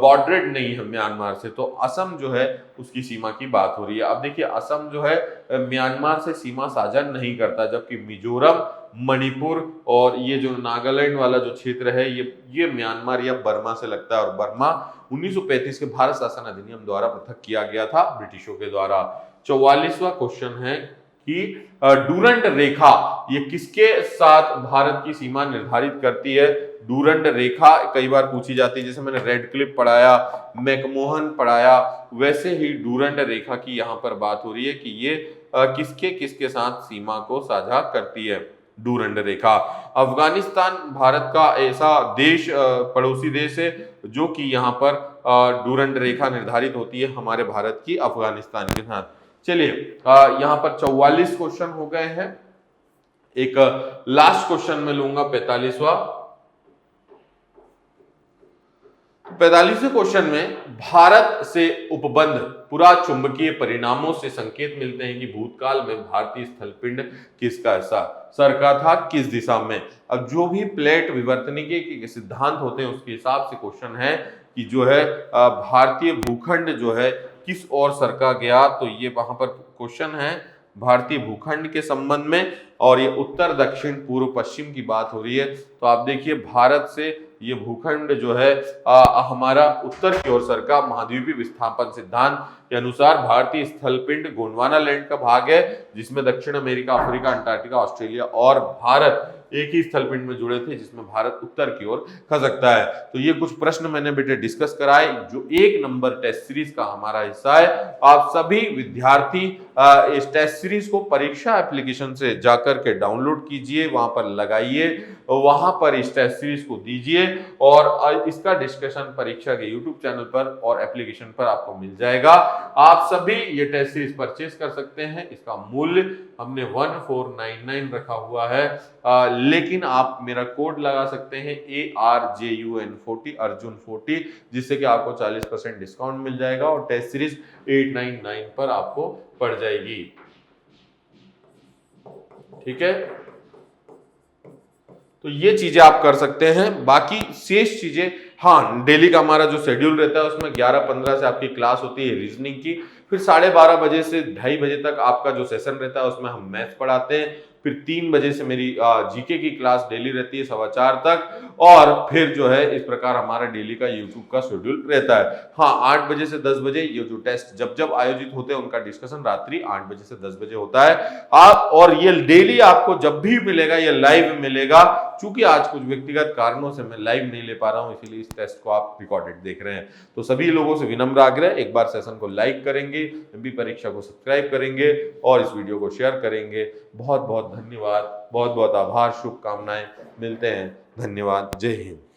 बॉर्डरेड नहीं है म्यांमार से, तो असम जो है उसकी सीमा की बात हो रही है। अब देखिए, असम जो है म्यांमार से सीमा साझा नहीं करता, जबकि मिजोरम, मणिपुर और ये जो नागालैंड वाला जो क्षेत्र है ये म्यांमार या बर्मा से लगता है। और बर्मा 1935 के भारत शासन अधिनियम द्वारा पृथक किया गया था ब्रिटिशों के द्वारा। 44वां क्वेश्चन है कि डूरंट रेखा ये किसके साथ भारत की सीमा निर्धारित करती है? डूरंट रेखा कई बार पूछी जाती है, जैसे मैंने रेड क्लिफ पढ़ाया, मैकमोहन पढ़ाया, वैसे ही डूरंट रेखा की यहाँ पर बात हो रही है कि ये किसके किसके साथ सीमा को साझा करती है, डूरंट रेखा। अफगानिस्तान भारत का ऐसा देश, पड़ोसी देश है जो कि यहाँ पर डूरंट रेखा निर्धारित होती है हमारे भारत की अफगानिस्तान के साथ। चलिए, यहाँ पर 44 क्वेश्चन हो गए हैं। एक लास्ट क्वेश्चन में लूंगा 45वां। 45वें क्वेश्चन में भारत से उपबंध पुरा चुंबकीय परिणामों से संकेत मिलते हैं कि भूतकाल में भारतीय स्थलपिंड किसका हिस्सा सरका था, किस दिशा में। अब जो भी प्लेट विवर्तनिकी के सिद्धांत होते हैं उसके हिसाब से क्वेश्चन है कि जो है भारतीय भूखंड जो है किस ओर सरका गया। तो ये वहां पर क्वेश्चन है भारतीय भूखंड के संबंध में, और ये उत्तर, दक्षिण, पूर्व, पश्चिम की बात हो रही है। तो आप देखिए, भारत से ये भूखंड जो है हमारा उत्तर की ओर सरका। महाद्वीपीय विस्थापन सिद्धांत के अनुसार भारतीय स्थलपिंड गोंडवाना लैंड का भाग है, जिसमें दक्षिण अमेरिका, अफ्रीका, अंटार्कटिका, ऑस्ट्रेलिया और भारत एक ही स्थलपिंड में जुड़े थे, जिसमें भारत उत्तर की ओर खसकता है। तो ये कुछ प्रश्न मैंने बेटे डिस्कस कराए, जो 1 नंबर टेस्ट सीरीज का हमारा हिस्सा है। आप सभी विद्यार्थी इस टेस्ट सीरीज को परीक्षा एप्लीकेशन से जाकर के डाउनलोड कीजिए, वहां पर लगाइए, वहां पर इस टेस्ट सीरीज को दीजिए, और इसका डिस्कशन परीक्षा के यूट्यूब चैनल पर और एप्लीकेशन पर आपको मिल जाएगा। आप सभी ये टेस्ट सीरीज परचेस कर सकते हैं। इसका मूल्य हमने 1499 रखा हुआ है, लेकिन आप मेरा कोड लगा सकते हैं ARJUN40 अर्जुन 40, जिससे कि आपको 40% डिस्काउंट मिल जाएगा और टेस्ट सीरीज 899 पर आपको पड़ जाएगी। ठीक है, तो ये चीजें आप कर सकते हैं। बाकी शेष चीजें, हाँ, डेली का हमारा जो शेड्यूल रहता है उसमें 11:15 से आपकी क्लास होती है रीजनिंग की, फिर 12:30 बजे से 2:30 बजे तक आपका जो सेशन रहता है उसमें हम मैथ्स पढ़ाते हैं, फिर 3 बजे से मेरी जीके की क्लास डेली रहती है 4:15 तक, और फिर जो है इस प्रकार हमारा डेली का यूट्यूब का शेड्यूल रहता है। हाँ, 8 बजे से 10 बजे ये जो टेस्ट जब जब आयोजित होते हैं उनका डिस्कशन रात्रि 8 बजे से 10 बजे होता है। आप और ये डेली आपको जब भी मिलेगा ये लाइव मिलेगा। चूंकि आज कुछ व्यक्तिगत कारणों से मैं लाइव नहीं ले पा रहा हूं, इसीलिए इस टेस्ट को आप रिकॉर्डेड देख रहे हैं। तो सभी लोगों से विनम्र आग्रह, एक बार सेशन को लाइक करेंगे, एमपी परीक्षा को सब्सक्राइब करेंगे और इस वीडियो को शेयर करेंगे। बहुत बहुत धन्यवाद, बहुत बहुत आभार, शुभकामनाएं। मिलते हैं, धन्यवाद, जय हिंद।